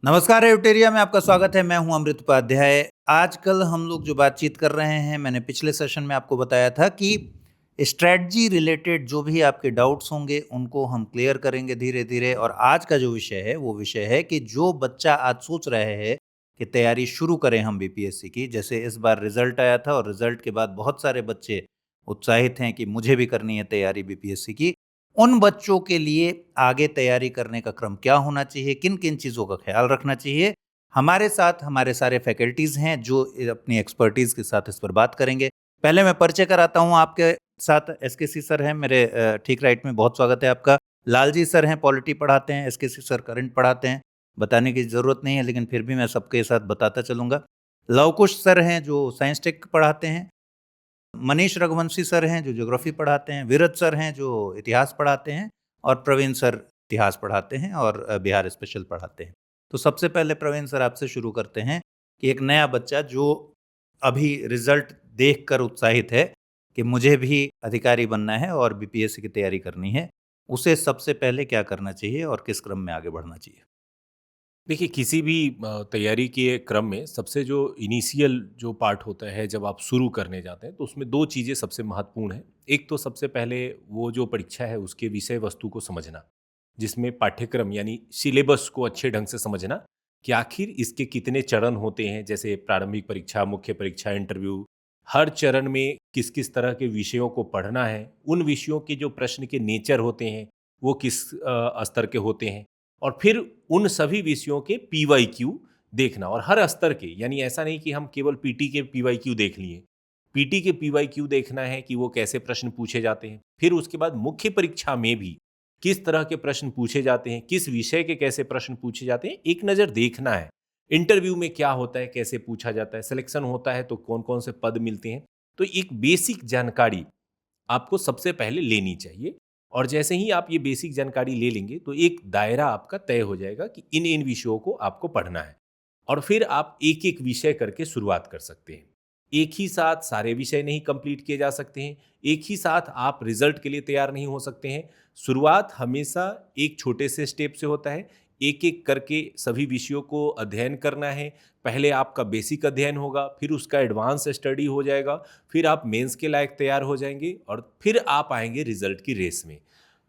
नमस्कार एवटेरिया में आपका स्वागत है। मैं हूं अमृत उपाध्याय। आजकल हम लोग जो बातचीत कर रहे हैं, मैंने पिछले सेशन में आपको बताया था कि स्ट्रेटजी रिलेटेड जो भी आपके डाउट्स होंगे उनको हम क्लियर करेंगे धीरे धीरे। और आज का जो विषय है वो विषय है कि जो बच्चा आज सोच रहे हैं कि तैयारी शुरू करें हम बीपीएससी की, जैसे इस बार रिजल्ट आया था और रिजल्ट के बाद बहुत सारे बच्चे उत्साहित हैं कि मुझे भी करनी है तैयारी बीपीएससी की। उन बच्चों के लिए आगे तैयारी करने का क्रम क्या होना चाहिए, किन-किन चीज़ों का ख़्याल रखना चाहिए, हमारे साथ हमारे सारे फैकल्टीज़ हैं जो अपनी एक्सपर्टीज़ के साथ इस पर बात करेंगे। पहले मैं परिचय कराता हूँ आपके साथ। एसकेसी सर हैं मेरे ठीक राइट में, बहुत स्वागत है आपका। लालजी सर हैं, पॉलिटी पढ़ाते हैं। एसकेसी सर करंट पढ़ाते हैं, बताने की ज़रूरत नहीं है लेकिन फिर भी मैं सबके साथ बताता चलूँगा। लवकुश सर हैं जो साइंस टेक पढ़ाते हैं। मनीष रघुवंशी सर हैं जो ज्योग्राफी पढ़ाते हैं। विरज सर हैं जो इतिहास पढ़ाते हैं। और प्रवीण सर इतिहास पढ़ाते हैं और बिहार स्पेशल पढ़ाते हैं। तो सबसे पहले प्रवीण सर आपसे शुरू करते हैं कि एक नया बच्चा जो अभी रिजल्ट देखकर उत्साहित है कि मुझे भी अधिकारी बनना है और बीपीएससी की तैयारी करनी है, उसे सबसे पहले क्या करना चाहिए और किस क्रम में आगे बढ़ना चाहिए? देखिए, किसी भी तैयारी के क्रम में सबसे जो इनिशियल जो पार्ट होता है जब आप शुरू करने जाते हैं तो उसमें 2 चीज़ें सबसे महत्वपूर्ण हैं। एक तो सबसे पहले वो जो परीक्षा है उसके विषय वस्तु को समझना, जिसमें पाठ्यक्रम यानी सिलेबस को अच्छे ढंग से समझना कि आखिर इसके कितने चरण होते हैं, जैसे प्रारंभिक परीक्षा, मुख्य परीक्षा, इंटरव्यू। हर चरण में किस-किस तरह के विषयों को पढ़ना है, उन विषयों के जो प्रश्न के नेचर होते हैं, वो किस स्तर के होते हैं। और फिर उन सभी विषयों के पीवाईक्यू देखना और हर स्तर के, यानी ऐसा नहीं कि हम केवल पीटी के पीवाईक्यू देख लिए। पीटी के पीवाईक्यू देखना है कि वो कैसे प्रश्न पूछे जाते हैं। फिर उसके बाद मुख्य परीक्षा में भी किस तरह के प्रश्न पूछे जाते हैं, किस विषय के कैसे प्रश्न पूछे जाते हैं, एक नज़र देखना है। इंटरव्यू में क्या होता है, कैसे पूछा जाता है, सिलेक्शन होता है तो कौन-कौन से पद मिलते हैं। तो एक बेसिक जानकारी आपको सबसे पहले लेनी चाहिए। और जैसे ही आप ये बेसिक जानकारी ले लेंगे तो एक दायरा आपका तय हो जाएगा कि इन इन विषयों को आपको पढ़ना है। और फिर आप एक एक विषय करके शुरुआत कर सकते हैं। एक ही साथ सारे विषय नहीं कंप्लीट किए जा सकते हैं। एक ही साथ आप रिजल्ट के लिए तैयार नहीं हो सकते हैं। शुरुआत हमेशा एक छोटे से स्टेप से होता है। एक एक करके सभी विषयों को अध्ययन करना है। पहले आपका बेसिक अध्ययन होगा, फिर उसका एडवांस स्टडी हो जाएगा, फिर आप मेंस के लायक तैयार हो जाएंगे और फिर आप आएंगे रिजल्ट की रेस में।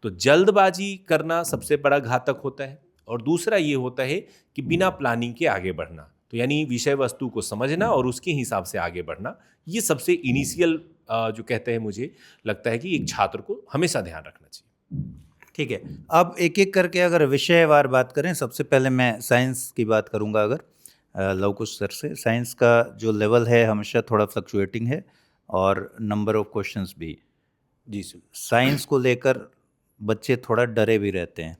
तो जल्दबाजी करना सबसे बड़ा घातक होता है। और दूसरा ये होता है कि बिना प्लानिंग के आगे बढ़ना, तो यानी विषय वस्तु को समझना और उसके हिसाब से आगे बढ़ना, ये सबसे इनिशियल जो कहते हैं, मुझे लगता है कि एक छात्र को हमेशा ध्यान रखना चाहिए। ठीक है। अब एक-एक करके अगर विषयवार बात करें, सबसे पहले मैं साइंस की बात करूँगा अगर लवकुश सर से। साइंस का जो लेवल है हमेशा थोड़ा फ्लक्चुएटिंग है और नंबर ऑफ क्वेश्चंस भी। जी सर। साइंस को लेकर बच्चे थोड़ा डरे भी रहते हैं,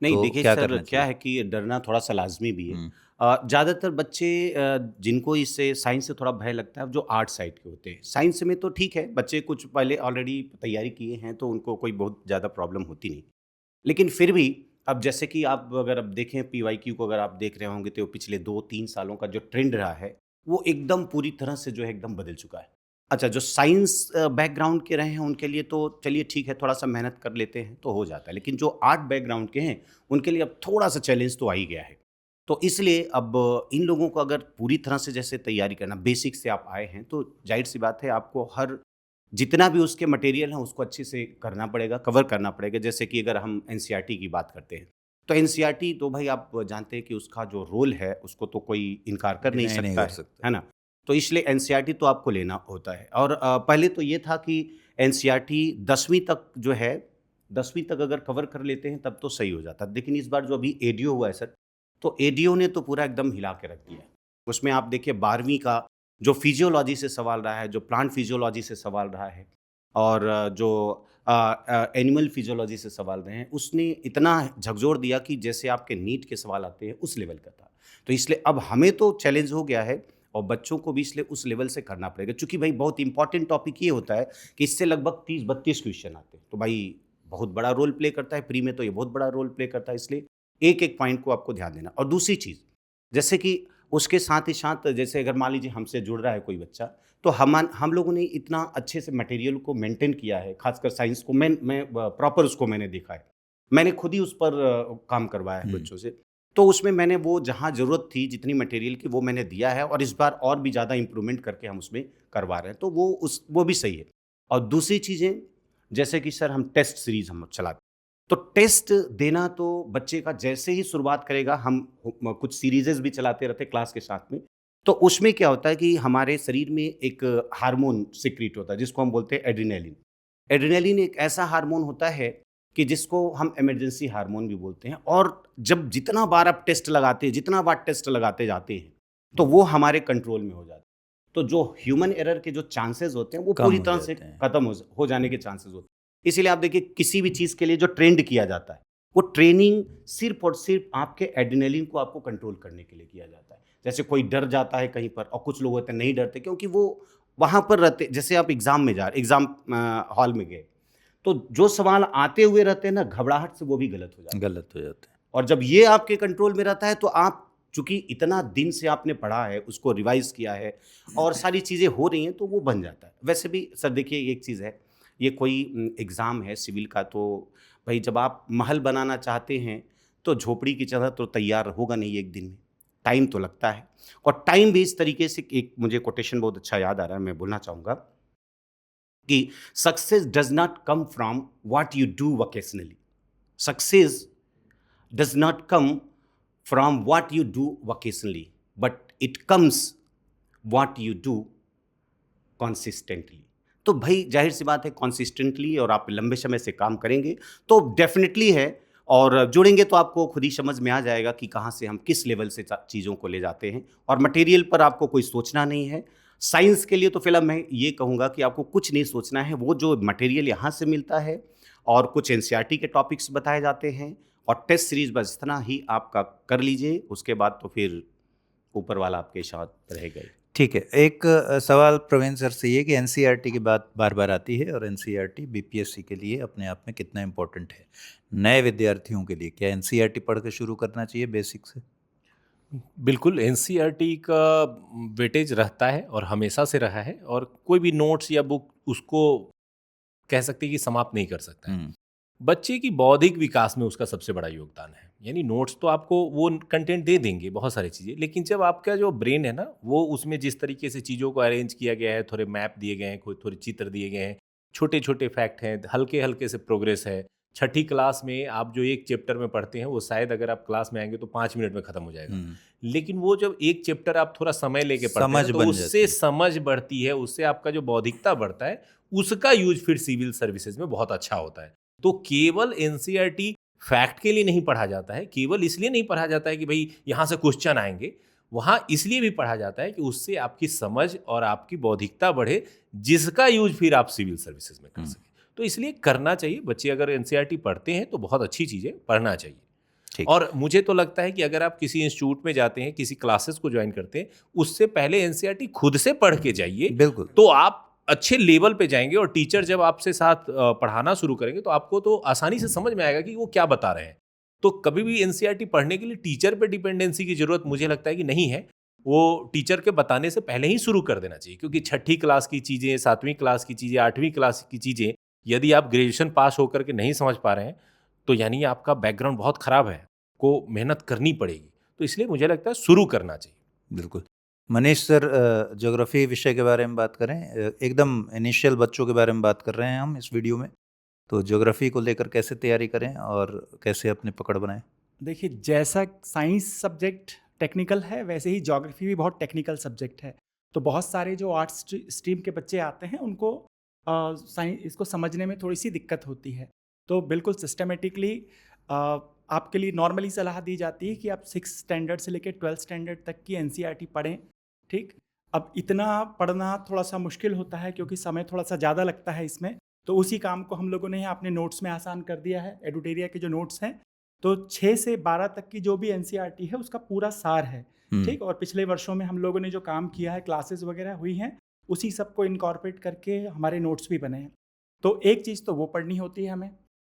नहीं तो देखिए क्या सर, करना क्या चाहिए? है कि डरना थोड़ा-सा लाज़मी भी है। हुँ। ज़्यादातर बच्चे जिनको इससे साइंस से थोड़ा भय लगता है, जो आर्ट साइड के होते हैं। साइंस में तो ठीक है, बच्चे कुछ पहले ऑलरेडी तैयारी किए हैं, तो उनको कोई बहुत ज़्यादा प्रॉब्लम होती नहीं। लेकिन फिर भी अब जैसे कि आप अगर अब देखें पीवाईक्यू को, अगर आप देख रहे होंगे तो पिछले 2-3 सालों का जो ट्रेंड रहा है, वो एकदम पूरी तरह से जो है एकदम बदल चुका है। अच्छा, जो साइंस बैकग्राउंड के रहे हैं उनके लिए तो चलिए ठीक है, थोड़ा-सा मेहनत कर लेते हैं तो हो जाता है। लेकिन जो आर्ट बैकग्राउंड के हैं, उनके लिए अब थोड़ा-सा चैलेंज तो आ ही गया है। तो इसलिए अब इन लोगों को अगर पूरी तरह से जैसे तैयारी करना, बेसिक से आप आए हैं, तो ज़ाहिर-सी बात है आपको हर जितना भी उसके मटेरियल है उसको अच्छे से करना पड़ेगा, कवर करना पड़ेगा। जैसे कि अगर हम एनसीईआरटी की बात करते हैं, तो एनसीईआरटी तो भाई आप जानते हैं कि उसका जो रोल है उसको तो कोई इनकार कर नहीं डिनाई नहीं सकता कर सकते। है ना? तो इसलिए एनसीईआरटी तो आपको लेना होता है। और पहले तो ये था कि एनसीईआरटी 10वीं तक जो है, 10वीं तक अगर कवर कर लेते हैं तब तो सही हो जाता। लेकिन इस बार जो अभी एडीओ हुआ है सर, तो एडीओ ने तो पूरा एकदम हिला के रख दिया है। उसमें आप देखिए 12वीं का जो फिजियोलॉजी से सवाल रहा है, जो प्लांट फिजियोलॉजी से सवाल रहा है और जो एनिमल फिजियोलॉजी से सवाल रहे हैं, उसने इतना झकझोर दिया कि जैसे आपके नीट के सवाल आते हैं उस लेवल का था। तो इसलिए अब हमें तो चैलेंज हो गया है और बच्चों को भी इसलिए उस लेवल से करना पड़ेगा। चूँकि भाई बहुत इंपॉर्टेंट टॉपिक ये होता है कि इससे लगभग 30-32 क्वेश्चन आते हैं। तो भाई बहुत बड़ा रोल प्ले करता है, प्री में तो ये बहुत बड़ा रोल प्ले करता है, इसलिए एक-एक पॉइंट को आपको ध्यान देना। और दूसरी चीज़, जैसे कि उसके साथ ही साथ जैसे अगर मान लीजिए हमसे जुड़ रहा है कोई बच्चा, तो हम लोगों ने इतना अच्छे से मटेरियल को मेंटेन किया है, खासकर साइंस को मैं प्रॉपर उसको मैंने देखा है। मैंने खुद ही उस पर काम करवाया है हुँ। बच्चों से। तो उसमें मैंने वो जहाँ ज़रूरत थी जितनी मटेरियल की वो मैंने दिया है, और इस बार और भी ज़्यादा इम्प्रूवमेंट करके हम उसमें करवा रहे हैं, तो वो भी सही है। और दूसरी चीज़ें, जैसे कि सर हम टेस्ट सीरीज़ हम चलाते हैं, तो टेस्ट देना तो बच्चे का जैसे ही शुरुआत करेगा, हम कुछ सीरीज़ेज़ भी चलाते रहते हैं क्लास के साथ में, तो उसमें क्या होता है कि हमारे शरीर में एक हार्मोन सिक्रीट होता है जिसको हम बोलते हैं एड्रेनालिन। एड्रेनालिन एक ऐसा हार्मोन होता है कि जिसको हम इमरजेंसी हार्मोन भी बोलते हैं, और जब जितना बार आप टेस्ट लगाते हैं, जितना बार टेस्ट लगाते जाते हैं, तो वो हमारे कंट्रोल में हो जाता है। तो जो ह्यूमन एरर के जो चांसेस होते हैं वो कम पूरी हो तरह से जाते हैं। खत्म हो जाने के चांसेस होते हैं। इसीलिए आप देखिए किसी भी चीज़ के लिए जो ट्रेंड किया जाता है, वो ट्रेनिंग सिर्फ और सिर्फ आपके एड्रेनालिन को आपको कंट्रोल करने के लिए किया जाता है। जैसे कोई डर जाता है कहीं पर, और कुछ लोग होते हैं नहीं डरते, क्योंकि वो वहाँ पर रहते। जैसे आप एग्जाम हॉल में गए, तो जो सवाल आते हुए रहते हैं ना, घबराहट से वो भी गलत हो जाता है। गलत हो जाते हैं। और जब ये आपके कंट्रोल में रहता है, तो आप चूंकि इतना दिन से आपने पढ़ा है, उसको रिवाइज किया है, और सारी चीज़ें हो रही हैं, तो वो बन जाता है। वैसे भी सर देखिए एक चीज़ है, ये कोई एग्ज़ाम है सिविल का, तो भाई जब आप महल बनाना चाहते हैं, तो झोपड़ी की तरह तो तैयार होगा नहीं एक दिन में, टाइम तो लगता है। और टाइम भी इस तरीके से, एक मुझे कोटेशन बहुत अच्छा याद आ रहा है, मैं बोलना चाहूँगा कि success does not come from what you do vocationally, success does not come from what you do vocationally, but it comes what you do consistently. तो भाई जाहिर सी बात है, consistently और आप लंबे समय से काम करेंगे तो डेफिनेटली है, और जुड़ेंगे तो आपको खुद ही समझ में आ जाएगा कि कहाँ से हम किस लेवल से चीज़ों को ले जाते हैं, और मटेरियल पर आपको कोई सोचना नहीं है। साइंस के लिए तो फिलहाल मैं ये कहूँगा कि आपको कुछ नहीं सोचना है, वो जो मटेरियल यहाँ से मिलता है, और कुछ एनसीईआरटी के टॉपिक्स बताए जाते हैं, और टेस्ट सीरीज बस इतना ही आपका कर लीजिए, उसके बाद तो फिर ऊपर वाला आपके साथ रहेगा ही। ठीक है, एक सवाल प्रवीण सर से ये कि एनसीईआरटी की बात बार बार आती है, और एनसीईआरटी बीपीएससी के लिए अपने आप में कितना इम्पोर्टेंट है नए विद्यार्थियों के लिए? क्या एनसीईआरटी पढ़ के शुरू करना चाहिए बेसिक से? बिल्कुल, एनसीईआरटी का वेटेज रहता है और हमेशा से रहा है, और कोई भी नोट्स या बुक उसको कह सकते हैं कि समाप्त नहीं कर सकता है। बच्चे की बौद्धिक विकास में उसका सबसे बड़ा योगदान है। यानी नोट्स तो आपको वो कंटेंट दे देंगे बहुत सारी चीज़ें, लेकिन जब आपका जो ब्रेन है ना, वो उसमें जिस तरीके से चीज़ों को अरेंज किया गया है, थोड़े मैप दिए गए हैं, कोई थोड़े चित्र दिए गए हैं, छोटे छोटे फैक्ट हैं, हल्के हल्के से प्रोग्रेस है। छठी क्लास में आप जो एक चैप्टर में पढ़ते हैं, वो शायद अगर आप क्लास में आएंगे तो 5 मिनट में ख़त्म हो जाएगा। लेकिन वो जब एक चैप्टर आप थोड़ा समय लेके पढ़ते समझ हैं, तो बन जाती उससे है। समझ बढ़ती है, उससे आपका जो बौद्धिकता बढ़ता है, उसका यूज फिर सिविल सर्विसेज में बहुत अच्छा होता है। तो केवल एनसीईआरटी फैक्ट के लिए नहीं पढ़ा जाता है, केवल इसलिए नहीं पढ़ा जाता है कि भाई यहाँ से क्वेश्चन आएंगे, वहाँ इसलिए भी पढ़ा जाता है कि उससे आपकी समझ और आपकी बौद्धिकता बढ़े, जिसका यूज फिर आप सिविल सर्विसेज में कर सकें। तो इसलिए करना चाहिए। बच्चे अगर एनसीईआरटी पढ़ते हैं तो बहुत अच्छी चीज़ें पढ़ना चाहिए। ठीक। और मुझे तो लगता है कि अगर आप किसी इंस्टीट्यूट में जाते हैं, किसी क्लासेस को ज्वाइन करते हैं, उससे पहले एनसीईआरटी खुद से पढ़ के जाइए, बिल्कुल। तो आप अच्छे लेवल पे जाएंगे, और टीचर जब आपसे साथ पढ़ाना शुरू करेंगे तो आपको तो आसानी से समझ में आएगा कि वो क्या बता रहे हैं। तो कभी भी एनसीईआरटी पढ़ने के लिए टीचर पे डिपेंडेंसी की जरूरत मुझे लगता है कि नहीं है। वो टीचर के बताने से पहले ही शुरू कर देना चाहिए, क्योंकि छठी क्लास की चीज़ें, 7वीं क्लास की चीज़ें, 8वीं क्लास की चीज़ें यदि आप ग्रेजुएशन पास होकर के नहीं समझ पा रहे हैं, तो यानी आपका बैकग्राउंड बहुत ख़राब है, को मेहनत करनी पड़ेगी। तो इसलिए मुझे लगता है शुरू करना चाहिए। बिल्कुल। मनीष सर, ज्योग्राफी विषय के बारे में बात करें, एकदम इनिशियल बच्चों के बारे में बात कर रहे हैं हम इस वीडियो में, तो ज्योग्राफी को लेकर कैसे तैयारी करें और कैसे अपनी पकड़ बनाएं? देखिए, जैसा साइंस सब्जेक्ट टेक्निकल है, वैसे ही ज्योग्राफी भी बहुत टेक्निकल सब्जेक्ट है। तो बहुत सारे जो आर्ट्स स्ट्रीम के बच्चे आते हैं, उनको साइंस इसको समझने में थोड़ी सी दिक्कत होती है। तो बिल्कुल सिस्टमेटिकली आपके लिए नॉर्मली सलाह दी जाती है कि आप 6 स्टैंडर्ड से लेकर 12 स्टैंडर्ड तक की एनसीईआरटी पढ़ें। ठीक, अब इतना पढ़ना थोड़ा सा मुश्किल होता है, क्योंकि समय थोड़ा सा ज़्यादा लगता है इसमें। तो उसी काम को हम लोगों ने यहाँ अपने नोट्स में आसान कर दिया है। एडुटेरिया के जो नोट्स हैं, तो 6 से 12 तक की जो भी एनसीईआरटी है, उसका पूरा सार है। ठीक, और पिछले वर्षों में हम लोगों ने जो काम किया है, क्लासेस वगैरह हुई हैं, उसी सब को इनकॉर्पोरेट करके हमारे नोट्स भी बने हैं। तो एक चीज़ तो वो पढ़नी होती है हमें।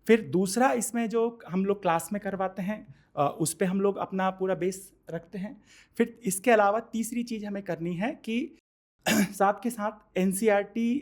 फिर दूसरा, इसमें जो हम लोग क्लास में करवाते हैं, उस पे हम लोग अपना पूरा बेस रखते हैं। फिर इसके अलावा तीसरी चीज़ हमें करनी है कि साथ के साथ एनसीईआरटी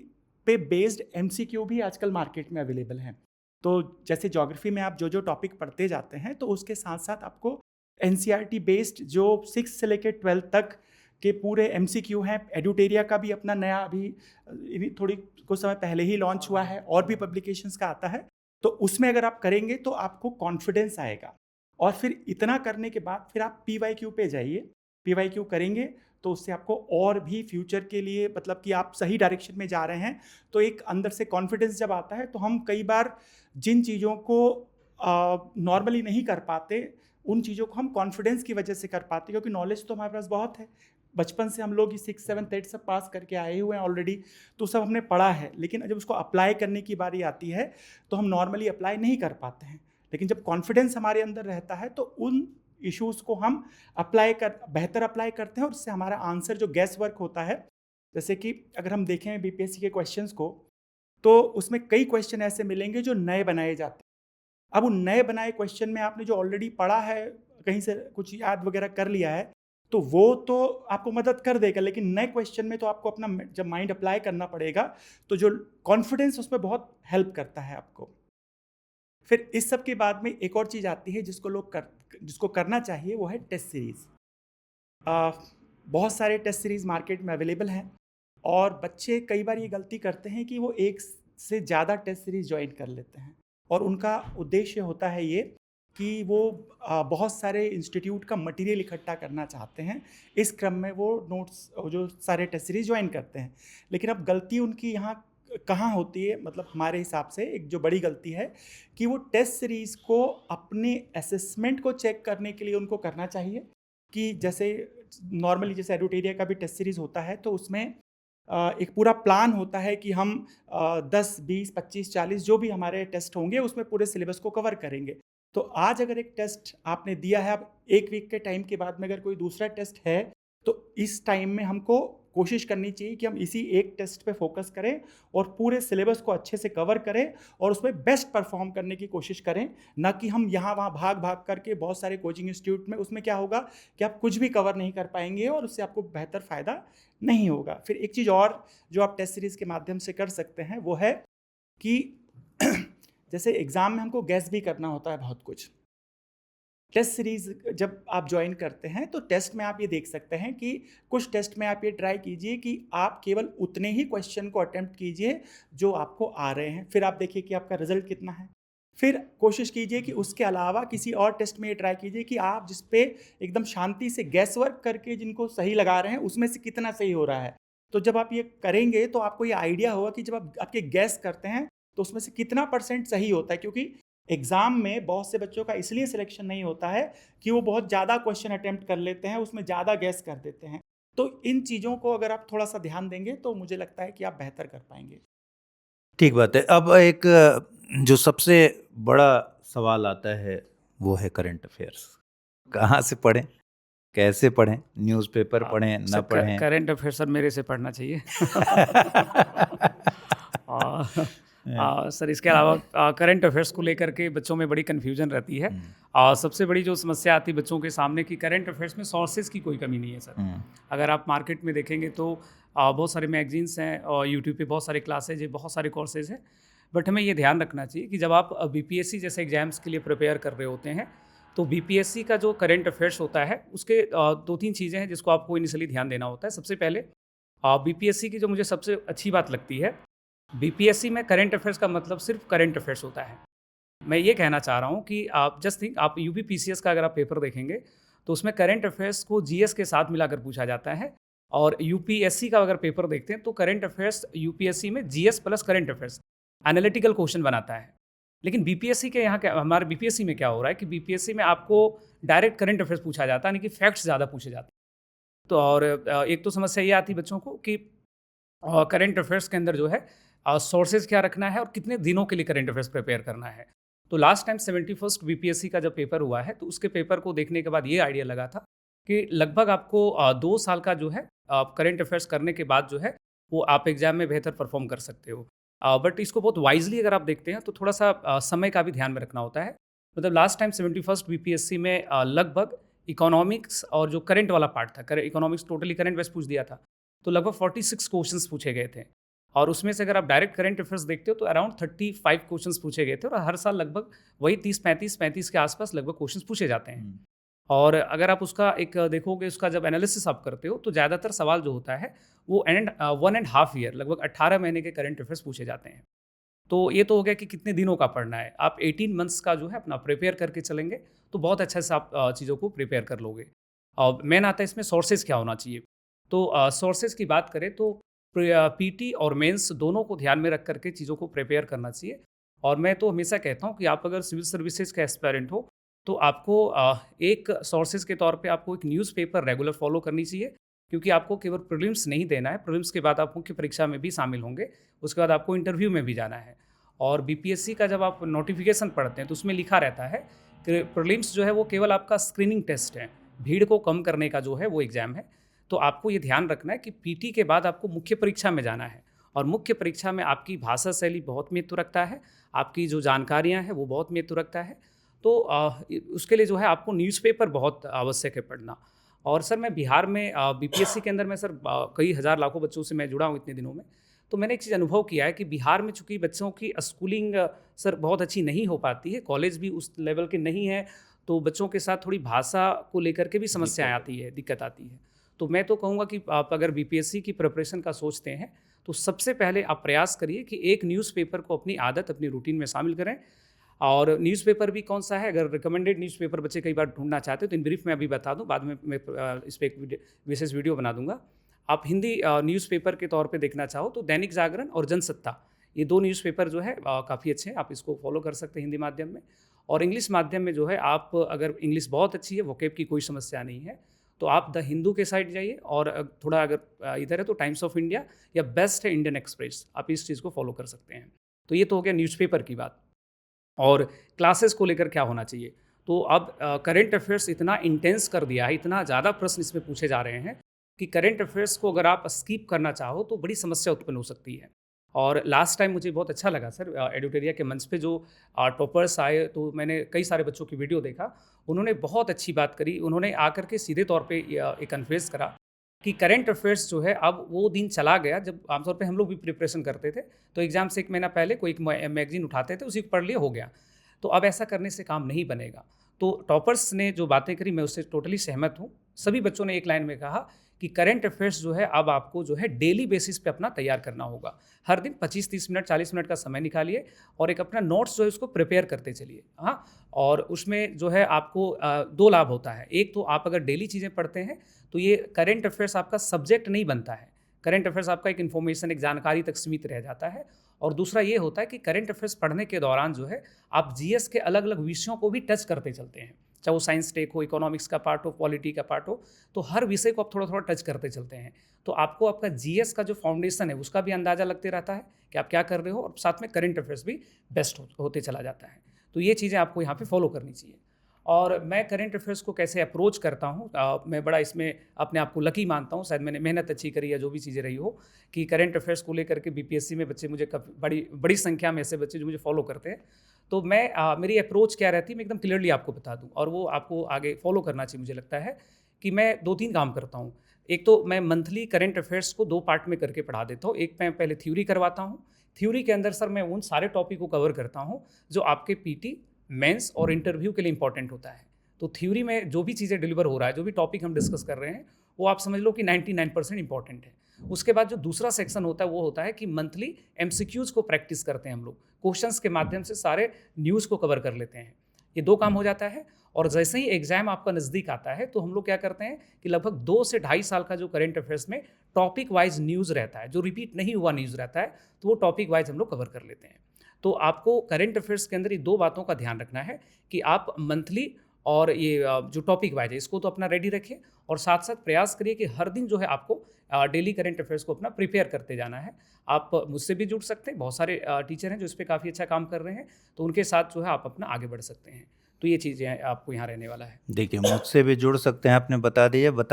पे बेस्ड एमसीक्यू भी आजकल मार्केट में अवेलेबल हैं। तो जैसे ज्योग्राफी में आप जो जो टॉपिक पढ़ते जाते हैं, तो उसके साथ साथ आपको एनसीईआरटी बेस्ड जो 6 से लेकर 12 तक के पूरे एमसीक्यू हैं। एडुटेरिया का भी अपना नया अभी थोड़ी कुछ समय पहले ही लॉन्च हुआ है, और भी पब्लिकेशंस का आता है। तो उसमें अगर आप करेंगे तो आपको कॉन्फिडेंस आएगा, और फिर इतना करने के बाद फिर आप PYQ पे जाइए। PYQ करेंगे तो उससे आपको और भी फ्यूचर के लिए, मतलब कि आप सही डायरेक्शन में जा रहे हैं, तो एक अंदर से कॉन्फिडेंस जब आता है तो हम कई बार जिन चीज़ों को नॉर्मली नहीं कर पाते, उन चीज़ों को हम कॉन्फिडेंस की वजह से कर पाते, क्योंकि नॉलेज तो हमारे पास बहुत है। बचपन से हम लोग 6, 7, 8 सब पास करके आए हुए हैं ऑलरेडी, तो सब हमने पढ़ा है। लेकिन जब उसको अप्लाई करने की बारी आती है तो हम नॉर्मली अप्लाई नहीं कर पाते हैं। लेकिन जब कॉन्फिडेंस हमारे अंदर रहता है तो उन इश्यूज़ को हम बेहतर अप्लाई करते हैं, और उससे हमारा आंसर जो गैस वर्क होता है, जैसे कि अगर हम देखें BPSC के क्वेश्चंस को, तो उसमें कई क्वेश्चन ऐसे मिलेंगे जो नए बनाए जाते हैं। अब उन नए बनाए क्वेश्चन में आपने जो ऑलरेडी पढ़ा है, कहीं से कुछ याद वगैरह कर लिया है, तो वो तो आपको मदद कर देगा, लेकिन नए क्वेश्चन में तो आपको अपना जब माइंड अप्लाई करना पड़ेगा, तो जो कॉन्फिडेंस उसमें बहुत हेल्प करता है आपको। फिर इस सब के बाद में एक और चीज़ आती है जिसको करना चाहिए, वो है टेस्ट सीरीज़। बहुत सारे टेस्ट सीरीज़ मार्केट में अवेलेबल हैं, और बच्चे कई बार ये गलती करते हैं कि वो एक से ज़्यादा टेस्ट सीरीज़ ज्वाइन कर लेते हैं, और उनका उद्देश्य होता है ये कि वो बहुत सारे इंस्टीट्यूट का मटेरियल इकट्ठा करना चाहते हैं। इस क्रम में वो नोट्स जो सारे टेस्ट सीरीज़ ज्वाइन करते हैं। लेकिन अब गलती उनकी यहाँ कहाँ होती है, मतलब हमारे हिसाब से एक जो बड़ी गलती है कि वो टेस्ट सीरीज़ को अपने असेसमेंट को चेक करने के लिए उनको करना चाहिए। कि जैसे नॉर्मली जैसे एडुटेरिया का भी टेस्ट सीरीज़ होता है, तो उसमें एक पूरा प्लान होता है कि हम 10, 20, 25, 40 जो भी हमारे टेस्ट होंगे उसमें पूरे सिलेबस को कवर करेंगे। तो आज अगर एक टेस्ट आपने दिया है, अब 1 वीक के टाइम के बाद में अगर कोई दूसरा टेस्ट है, तो इस टाइम में हमको कोशिश करनी चाहिए कि हम इसी एक टेस्ट पे फोकस करें और पूरे सिलेबस को अच्छे से कवर करें और उसमें बेस्ट परफॉर्म करने की कोशिश करें, ना कि हम यहाँ वहाँ भाग भाग करके बहुत सारे कोचिंग इंस्टीट्यूट में, उसमें क्या होगा कि आप कुछ भी कवर नहीं कर पाएंगे और उससे आपको बेहतर फ़ायदा नहीं होगा। फिर एक चीज़ और जो आप टेस्ट सीरीज़ के माध्यम से कर सकते हैं वो है कि जैसे एग्ज़ाम में हमको गैस भी करना होता है बहुत कुछ। टेस्ट सीरीज़ जब आप ज्वाइन करते हैं तो टेस्ट में आप ये देख सकते हैं कि कुछ टेस्ट में आप ये ट्राई कीजिए कि आप केवल उतने ही क्वेश्चन को अटेम्प्ट कीजिए जो आपको आ रहे हैं। फिर आप देखिए कि आपका रिजल्ट कितना है। फिर कोशिश कीजिए कि उसके अलावा किसी और टेस्ट में ये ट्राई कीजिए कि आप जिस पे एकदम शांति से गैस वर्क करके जिनको सही लगा रहे हैं उसमें से कितना सही हो रहा है। तो जब आप ये करेंगे तो आपको ये आइडिया होगा कि जब आप आपके गैस करते हैं तो उसमें से कितना % सही होता है, क्योंकि एग्ज़ाम में बहुत से बच्चों का इसलिए सिलेक्शन नहीं होता है कि वो बहुत ज़्यादा क्वेश्चन अटेम्प्ट कर लेते हैं, उसमें ज़्यादा गैस कर देते हैं। तो इन चीज़ों को अगर आप थोड़ा सा ध्यान देंगे तो मुझे लगता है कि आप बेहतर कर पाएंगे। ठीक बात है। अब एक जो सबसे बड़ा सवाल आता है वो है करंट अफेयर्स। कहाँ से पढ़ें, कैसे पढ़ें, न्यूज़पेपर पढ़ें, न पढ़ें? करंट अफेयर सर मेरे से पढ़ना चाहिए। सर इसके अलावा करंट अफेयर्स को लेकर के बच्चों में बड़ी कन्फ्यूजन रहती है। सबसे बड़ी जो समस्या आती है बच्चों के सामने कि करंट अफेयर्स में सोर्सेज की कोई कमी नहीं है सर। अगर आप मार्केट में देखेंगे तो बहुत सारे मैगजीन्स हैं और यूट्यूब पे बहुत सारे क्लासेज हैं, बहुत सारे कोर्सेज हैं। बट हमें ये ध्यान रखना चाहिए कि जब आप BPSC जैसे एग्जाम्स के लिए प्रिपेयर कर रहे होते हैं तो BPSC का जो करंट अफेयर्स होता है उसके 2-3 चीज़ें हैं जिसको आपको इनिशियली ध्यान देना होता है। सबसे पहले BPSC की जो मुझे सबसे अच्छी बात लगती है, BPSC में करंट अफेयर्स का मतलब सिर्फ करंट अफेयर्स होता है। मैं ये कहना चाह रहा हूँ कि आप जस्ट थिंक, आप UPPCS का अगर आप पेपर देखेंगे तो उसमें करंट अफेयर्स को GS के साथ मिलाकर पूछा जाता है, और UPSC का अगर पेपर देखते हैं तो करंट अफेयर्स UPSC में GS plus current affairs analytical question बनाता है। लेकिन BPSC के यहाँ क्या, हमारे BPSC में क्या हो रहा है कि BPSC में आपको डायरेक्ट करंट अफेयर्स पूछा जाता है, यानी कि फैक्ट्स ज़्यादा पूछे जाते हैं। तो और एक तो समस्या ये आती है बच्चों को कि करंट अफेयर्स के अंदर जो है सोर्सेज क्या रखना है और कितने दिनों के लिए करंट अफेयर्स प्रिपेयर करना है। तो लास्ट टाइम 71st BPSC का जब पेपर हुआ है तो उसके पेपर को देखने के बाद ये आइडिया लगा था कि लगभग आपको 2 साल का जो है करंट अफेयर्स करने के बाद जो है वो आप एग्जाम में बेहतर परफॉर्म कर सकते हो। बट इसको बहुत वाइजली अगर आप देखते हैं तो थोड़ा सा समय का भी ध्यान में रखना होता है। मतलब लास्ट टाइम 71st BPSC में लगभग इकोनॉमिक्स और जो करंट वाला पार्ट था, इकोनॉमिक्स टोटली करंट बेस पूछ दिया था, तो लगभग 46 क्वेश्चंस पूछे गए थे। और उसमें से अगर आप डायरेक्ट करंट अफेयर्स देखते हो तो अराउंड 35 क्वेश्चंस पूछे गए थे, और हर साल लगभग वही 30-35 के आसपास लगभग क्वेश्चंस पूछे जाते हैं। और अगर आप उसका एक देखोगे, उसका जब एनालिसिस आप करते हो तो ज़्यादातर सवाल जो होता है वो 1.5 ईयर, लगभग 18 महीने के करंट अफेयर्स पूछे जाते हैं। तो ये तो हो गया कि कितने दिनों का पढ़ना है। आप 18 मंथ्स का जो है अपना प्रिपेयर करके चलेंगे तो बहुत अच्छे से आप चीज़ों को प्रिपेयर कर लोगे। और मेन आता है इसमें सोर्सेज क्या होना चाहिए। तो सोर्सेज की बात करें तो पीटी और मेंस दोनों को ध्यान में रख करके चीज़ों को प्रिपेयर करना चाहिए। और मैं तो हमेशा कहता हूँ कि आप अगर सिविल सर्विसेज का एस्पायरेंट हो तो आपको एक सोर्सेज के तौर पे आपको एक न्यूज़पेपर रेगुलर फॉलो करनी चाहिए, क्योंकि आपको केवल प्रीलिम्स नहीं देना है, प्रीलिम्स के बाद आप मुख्य परीक्षा में भी शामिल होंगे, उसके बाद आपको इंटरव्यू में भी जाना है। और बीपीएससी का जब आप नोटिफिकेशन पढ़ते हैं तो उसमें लिखा रहता है कि प्रीलिम्स जो है वो केवल आपका स्क्रीनिंग टेस्ट है, भीड़ को कम करने का जो है वो एग्ज़ाम है। तो आपको ये ध्यान रखना है कि पीटी के बाद आपको मुख्य परीक्षा में जाना है, और मुख्य परीक्षा में आपकी भाषा शैली बहुत महत्व रखता है, आपकी जो जानकारियाँ हैं वो बहुत महत्व रखता है। तो उसके लिए जो है आपको न्यूज़पेपर बहुत आवश्यक है पढ़ना। और सर मैं बिहार में बीपीएससी के अंदर मैं सर कई हज़ार लाखों बच्चों से मैं जुड़ा हूँ इतने दिनों में, तो मैंने एक चीज़ अनुभव किया है कि बिहार में चूँकि बच्चों की स्कूलिंग सर बहुत अच्छी नहीं हो पाती है, कॉलेज भी उस लेवल के नहीं है, तो बच्चों के साथ थोड़ी भाषा को लेकर के भी समस्याएँ आती है, दिक्कत आती है। तो मैं तो कहूँगा कि आप अगर बीपीएससी की प्रिपरेशन का सोचते हैं तो सबसे पहले आप प्रयास करिए कि एक न्यूज़पेपर को अपनी आदत, अपनी रूटीन में शामिल करें। और न्यूज़पेपर भी कौन सा है, अगर रिकमेंडेड न्यूज़पेपर बच्चे कई बार ढूंढना चाहते हो तो इन ब्रीफ में अभी बता दूं, बाद में मैं इस पर एक विशेष वीडियो बना दूंगा। आप हिंदी न्यूज़पेपर के तौर पे देखना चाहो तो दैनिक जागरण और जनसत्ता, ये दो न्यूज़पेपर जो है काफ़ी अच्छे हैं, आप इसको फॉलो कर सकते हैं हिंदी माध्यम में। और इंग्लिश माध्यम में जो है आप अगर इंग्लिश बहुत अच्छी है, वोकेब की कोई समस्या नहीं है, तो आप द हिंदू के साइड जाइए, और थोड़ा अगर इधर है तो टाइम्स ऑफ इंडिया या बेस्ट है इंडियन एक्सप्रेस, आप इस चीज़ को फॉलो कर सकते हैं। तो ये तो हो गया न्यूज़पेपर की बात। और क्लासेस को लेकर क्या होना चाहिए, तो अब करंट अफेयर्स इतना इंटेंस कर दिया है, इतना ज़्यादा प्रश्न इसमें पूछे जा रहे हैं कि करंट अफेयर्स को अगर आप स्किप करना चाहो तो बड़ी समस्या उत्पन्न हो सकती है। और लास्ट टाइम मुझे बहुत अच्छा लगा सर, एडिटोरिया के मंच पे जो टॉपर्स आए, तो मैंने कई सारे बच्चों की वीडियो देखा, उन्होंने बहुत अच्छी बात करी। उन्होंने आकर के सीधे तौर पे एक कन्फेस करा कि करंट अफेयर्स जो है अब वो दिन चला गया जब आमतौर पे हम लोग भी प्रिपरेशन करते थे तो एग्ज़ाम से एक महीना पहले कोई एक मैगजीन उठाते थे, उसी को पढ़ लिया, हो गया। तो अब ऐसा करने से काम नहीं बनेगा। तो टॉपर्स ने जो बातें करी मैं उससे टोटली सहमत हूँ। सभी बच्चों ने एक लाइन में कहा कि करंट अफेयर्स जो है अब आपको जो है डेली बेसिस पे अपना तैयार करना होगा। हर दिन 25-30 मिनट 40 मिनट का समय निकालिए और एक अपना नोट्स जो है उसको प्रिपेयर करते चलिए। हाँ, और उसमें जो है आपको दो लाभ होता है। एक तो आप अगर डेली चीज़ें पढ़ते हैं तो ये करंट अफेयर्स आपका सब्जेक्ट नहीं बनता है, करंट अफेयर्स आपका एक इन्फॉर्मेशन, एक जानकारी तक सीमित रह जाता है। और दूसरा ये होता है कि करंट अफेयर्स पढ़ने के दौरान जो है आप जीएस के अलग अलग विषयों को भी टच करते चलते हैं, चाहे वो साइंस टेक हो, इकोनॉमिक्स का पार्ट हो, पॉलिटी का पार्ट हो, तो हर विषय को आप थोड़ा थोड़ा टच करते चलते हैं। तो आपको आपका जीएस का जो फाउंडेशन है उसका भी अंदाज़ा लगते रहता है कि आप क्या कर रहे हो, और साथ में करंट अफेयर्स भी बेस्ट होते चला जाता है। तो ये चीज़ें आपको यहाँ पे फॉलो करनी चाहिए। और मैं करंट अफेयर्स को कैसे अप्रोच करता हूँ, मैं बड़ा इसमें अपने आप को लकी मानता हूँ, शायद मैंने मेहनत अच्छी करी है, जो भी चीज़ें रही हो, कि करंट अफेयर्स को लेकर के बीपीएससी में बच्चे मुझे बड़ी बड़ी संख्या में ऐसे बच्चे जो मुझे फॉलो करते हैं। तो मैं मेरी अप्रोच क्या रहती है मैं एकदम क्लियरली आपको बता दूँ, और वो आपको आगे फॉलो करना चाहिए। मुझे लगता है कि मैं 2-3 काम करता हूँ। एक तो मैं मंथली करंट अफेयर्स को 2 पार्ट में करके पढ़ा देता हूँ। एक मैं पहले थ्योरी करवाता हूँ, थ्योरी के अंदर सर मैं उन सारे टॉपिक को कवर करता हूँ जो आपके पीटी, मेंस और इंटरव्यू के लिए इंपॉर्टेंट होता है। तो थ्योरी में जो भी चीज़ें डिलीवर हो रहा है, जो भी टॉपिक हम डिस्कस कर रहे हैं, वो आप समझ लो कि 99% इंपॉर्टेंट है। उसके बाद जो दूसरा सेक्शन होता है वो होता है कि मंथली एमसीक्यूज़ को प्रैक्टिस करते हैं हम लोग, क्वेश्चंस के माध्यम से सारे न्यूज़ को कवर कर लेते हैं। ये 2 काम हो जाता है। और जैसे ही एग्जाम आपका नज़दीक आता है तो हम लोग क्या करते हैं कि लगभग 2 से ढाई साल का जो करंट अफेयर्स में टॉपिक वाइज न्यूज़ रहता है, जो रिपीट नहीं हुआ न्यूज़ रहता है, तो वो टॉपिक वाइज हम लोग कवर कर लेते हैं। तो आपको करंट अफेयर्स के अंदर ये 2 बातों का ध्यान रखना है कि आप मंथली और ये जो टॉपिक वाइज है इसको तो अपना रेडी रखिए, और साथ साथ प्रयास करिए कि हर दिन जो है आपको डेली करंट अफेयर्स को अपना प्रिपेयर करते जाना है। आप मुझसे भी जुड़ सकते हैं, बहुत सारे टीचर हैं जो इस पे काफ़ी अच्छा काम कर रहे हैं, तो उनके साथ जो है आप अपना आगे बढ़ सकते हैं। तो ये चीज़ें आपको यहाँ रहने वाला है। देखिए, मुझसे भी जुड़ सकते हैं, आपने बता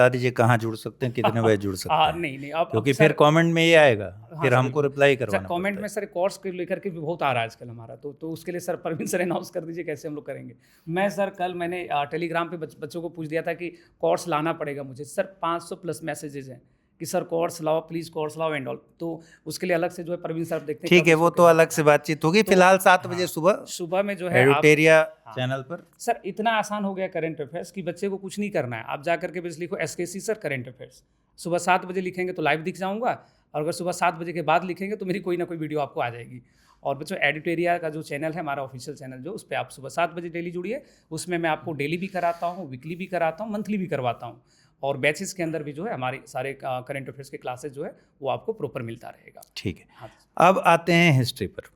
दीजिए कहाँ जुड़ सकते हैं, कितने बजे जुड़ सकते हैं, नहीं अब क्योंकि सर, फिर कमेंट में ये आएगा, हाँ फिर सर, हमको रिप्लाई सर करवाना कमेंट पड़ता में है। सर कोर्स को लेकर के भी बहुत आ रहा है आजकल हमारा, तो उसके लिए सर परवीन सर अनाउंस कर दीजिए कैसे हम लोग करेंगे। मैं सर कल मैंने टेलीग्राम पे बच्चों को पूछ दिया था कि कोर्स लाना पड़ेगा मुझे। सर 500 प्लस मैसेजेस हैं कि सर कोर्स लाओ प्लीज़, कोर्स लाओ एंड ऑल। तो उसके लिए अलग से जो है प्रवीण सर देखते हैं ठीक कब है, उसको वो तो अलग से बातचीत होगी। तो फिलहाल 7 बजे हाँ, सुबह सुबह में जो है आप एडुटेरिया हाँ। चैनल पर। सर इतना आसान हो गया करंट अफेयर्स कि बच्चे को कुछ नहीं करना है, आप जा करके बस लिखो एसकेसी सर करंट अफेयर्स, सुबह 7 बजे लिखेंगे तो लाइव दिख जाऊंगा, और अगर सुबह 7 बजे के बाद लिखेंगे तो मेरी कोई ना कोई वीडियो आपको आ जाएगी। और बच्चों एडिटेरिया का जो चैनल है हमारा ऑफिशियल चैनल, जो उस पर आप सुबह 7 बजे डेली जुड़िए, उसमें मैं आपको डेली भी कराता हूँ, वीकली भी कराता हूँ, मंथली भी करवाता हूँ, और बैचेस के अंदर भी जो है हमारे सारे करंट अफेयर्स के क्लासेस जो है वो आपको प्रॉपर मिलता रहेगा। ठीक है, हाँ। अब आते हैं हिस्ट्री पर।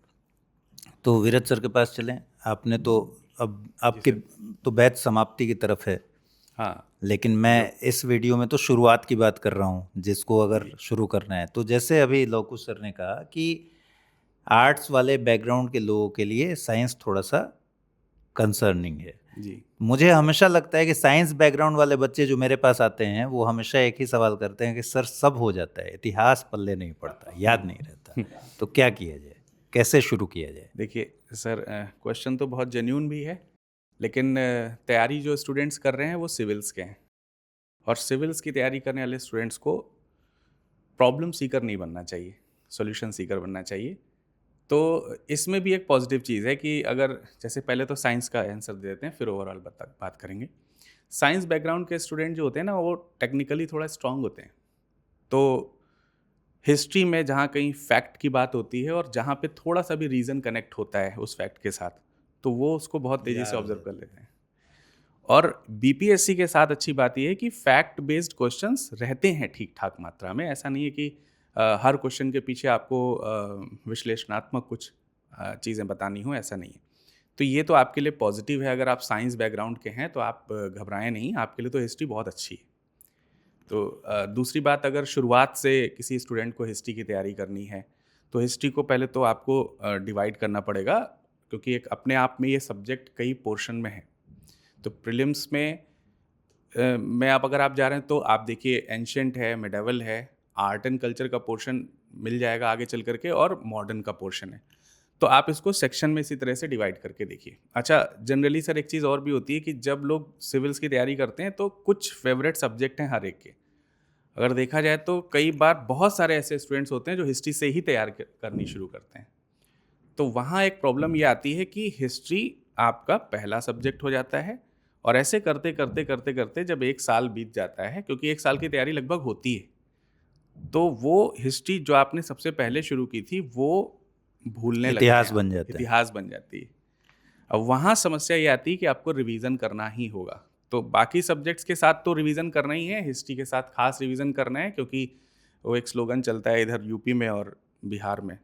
तो विरत सर के पास चलें। आपने तो अब आपकी तो बैच समाप्ति की तरफ है, हाँ, लेकिन मैं इस वीडियो में तो शुरुआत की बात कर रहा हूँ, जिसको अगर शुरू करना है तो जैसे अभी लौकुश सर ने कहा कि आर्ट्स वाले बैकग्राउंड के लोगों के लिए साइंस थोड़ा सा कंसर्निंग है जी। मुझे हमेशा लगता है कि साइंस बैकग्राउंड वाले बच्चे जो मेरे पास आते हैं वो हमेशा एक ही सवाल करते हैं कि सर सब हो जाता है, इतिहास पल्ले नहीं पड़ता, याद नहीं रहता, तो क्या किया जाए, कैसे शुरू किया जाए? देखिए सर, क्वेश्चन तो बहुत जेन्यून भी है, लेकिन तैयारी जो स्टूडेंट्स कर रहे हैं वो सिविल्स के हैं, और सिविल्स की तैयारी करने वाले स्टूडेंट्स को प्रॉब्लम सीकर नहीं बनना चाहिए, सॉल्यूशन सीकर बनना चाहिए। तो इसमें भी एक पॉजिटिव चीज़ है कि अगर जैसे पहले तो साइंस का आंसर दे देते हैं, फिर ओवरऑल बात करेंगे। साइंस बैकग्राउंड के स्टूडेंट जो होते हैं ना, वो टेक्निकली थोड़ा स्ट्रांग होते हैं। तो हिस्ट्री में जहाँ कहीं फैक्ट की बात होती है और जहाँ पे थोड़ा सा भी रीज़न कनेक्ट होता है उस फैक्ट के साथ, तो वो उसको बहुत तेज़ी से ऑब्जर्व कर लेते हैं। और बीपीएससी के साथ अच्छी बात यह है कि फैक्ट बेस्ड क्वेश्चंस रहते हैं ठीक ठाक मात्रा में। ऐसा नहीं है कि हर क्वेश्चन के पीछे आपको विश्लेषणात्मक कुछ चीज़ें बतानी हो, ऐसा नहीं है। तो ये तो आपके लिए पॉजिटिव है। अगर आप साइंस बैकग्राउंड के हैं तो आप घबराएं नहीं, आपके लिए तो हिस्ट्री बहुत अच्छी है। तो दूसरी बात, अगर शुरुआत से किसी स्टूडेंट को हिस्ट्री की तैयारी करनी है तो हिस्ट्री को पहले तो आपको डिवाइड करना पड़ेगा, क्योंकि एक अपने आप में ये सब्जेक्ट कई पोर्शन में है। तो प्रीलिम्स में अगर आप जा रहे हैं तो आप देखिए एंशिएंट है, मेडिवल है, आर्ट एंड कल्चर का पोर्शन मिल जाएगा आगे चल करके, और मॉडर्न का पोर्शन है। तो आप इसको सेक्शन में इसी तरह से डिवाइड करके देखिए। अच्छा, जनरली सर एक चीज़ और भी होती है कि जब लोग सिविल्स की तैयारी करते हैं तो कुछ फेवरेट सब्जेक्ट हैं हर एक के। अगर देखा जाए तो कई बार बहुत सारे ऐसे स्टूडेंट्स होते हैं जो हिस्ट्री से ही तैयार करनी शुरू करते हैं। तो वहाँ एक प्रॉब्लम ये आती है कि हिस्ट्री आपका पहला सब्जेक्ट हो जाता है, और ऐसे करते करते करते करते जब 1 साल बीत जाता है, क्योंकि 1 साल की तैयारी लगभग होती है, तो वो हिस्ट्री जो आपने सबसे पहले शुरू की थी वो भूलने लगते हैं, इतिहास बन जाता है। इतिहास बन जाती है। अब वहाँ समस्या ये आती है कि आपको रिवीजन करना ही होगा। तो बाकी सब्जेक्ट्स के साथ तो रिवीजन करना ही है, हिस्ट्री के साथ खास रिवीजन करना है, क्योंकि वो एक स्लोगन चलता है इधर यूपी में और बिहार में,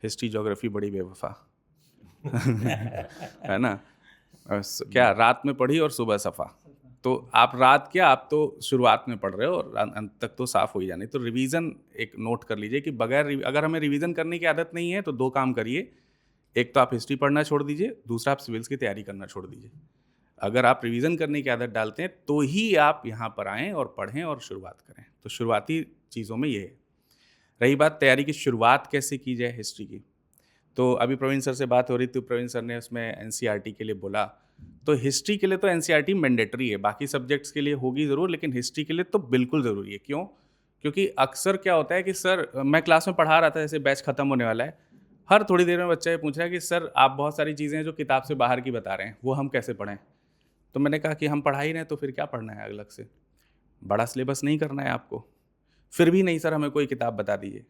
हिस्ट्री ज्योग्राफी बड़ी बेवफा है ना। क्या रात में पढ़ी और सुबह सफ़ा। तो आप रात क्या, आप तो शुरुआत में पढ़ रहे हो और अंत तक तो साफ़ हो ही जाने। तो रिवीजन एक नोट कर लीजिए कि अगर हमें रिवीजन करने की आदत नहीं है तो 2 काम करिए। एक तो आप हिस्ट्री पढ़ना छोड़ दीजिए, दूसरा आप सिविल्स की तैयारी करना छोड़ दीजिए। अगर आप रिवीजन करने की आदत डालते हैं तो ही आप यहाँ पर आएँ और पढ़ें और शुरुआत करें। तो शुरुआती चीज़ों में ये है। रही बात तैयारी की शुरुआत कैसे की जाए हिस्ट्री की, तो अभी प्रवीण सर से बात हो रही थी, प्रवीण सर ने उसमें एनसीईआरटी के लिए बोला। तो हिस्ट्री के लिए तो एनसीईआरटी मैंडेटरी है, बाकी सब्जेक्ट्स के लिए होगी ज़रूर, लेकिन हिस्ट्री के लिए तो बिल्कुल ज़रूरी है। क्यों? क्योंकि अक्सर क्या होता है कि सर, मैं क्लास में पढ़ा रहा था, जैसे बैच ख़त्म होने वाला है, हर थोड़ी देर में बच्चा ये पूछ रहा है कि सर आप बहुत सारी चीज़ें हैं जो किताब से बाहर की बता रहे हैं, वो हम कैसे पढ़ें। तो मैंने कहा कि हम पढ़ा ही रहे हैं तो फिर क्या पढ़ना है अलग से, बड़ा सिलेबस नहीं करना है आपको। फिर भी नहीं सर, हमें कोई किताब बता दीजिए।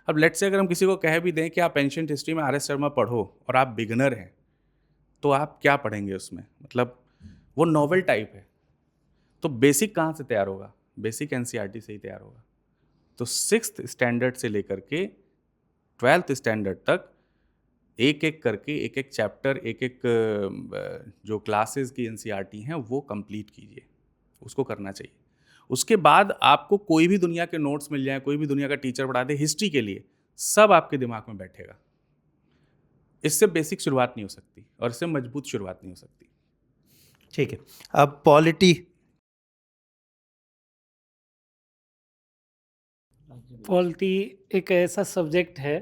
अब लेट से अगर हम किसी को कह भी दें कि आप एंशिएंट हिस्ट्री में आर.एस. शर्मा पढ़ो और आप बिगनर हैं, तो आप क्या पढ़ेंगे उसमें? मतलब वो नॉवेल टाइप है, तो बेसिक कहाँ से तैयार होगा? बेसिक एनसीईआरटी से ही तैयार होगा। तो 6th स्टैंडर्ड से लेकर के 12th स्टैंडर्ड तक एक एक करके एक एक चैप्टर, एक एक जो क्लासेस की एनसीईआरटी हैं वो कंप्लीट कीजिए, उसको करना चाहिए। उसके बाद आपको कोई भी दुनिया के नोट्स मिल जाए, कोई भी दुनिया का टीचर पढ़ा दे हिस्ट्री के लिए, सब आपके दिमाग में बैठेगा। इससे बेसिक शुरुआत नहीं हो सकती और इससे मजबूत शुरुआत नहीं हो सकती। ठीक है, अब पॉलिटी। पॉलिटी एक ऐसा सब्जेक्ट है